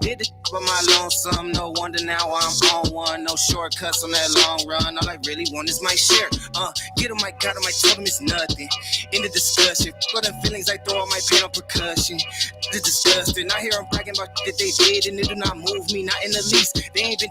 [SPEAKER 10] Did the for my lonesome. No wonder now I'm on one. No shortcuts on that long run. All I really want is my share. Get on my God, I told him it's nothing. In the discussion, for the feelings I throw on my pain on percussion. It's disgusting. I hear them bragging about that they did, and it do not move me, not in the least. They ain't been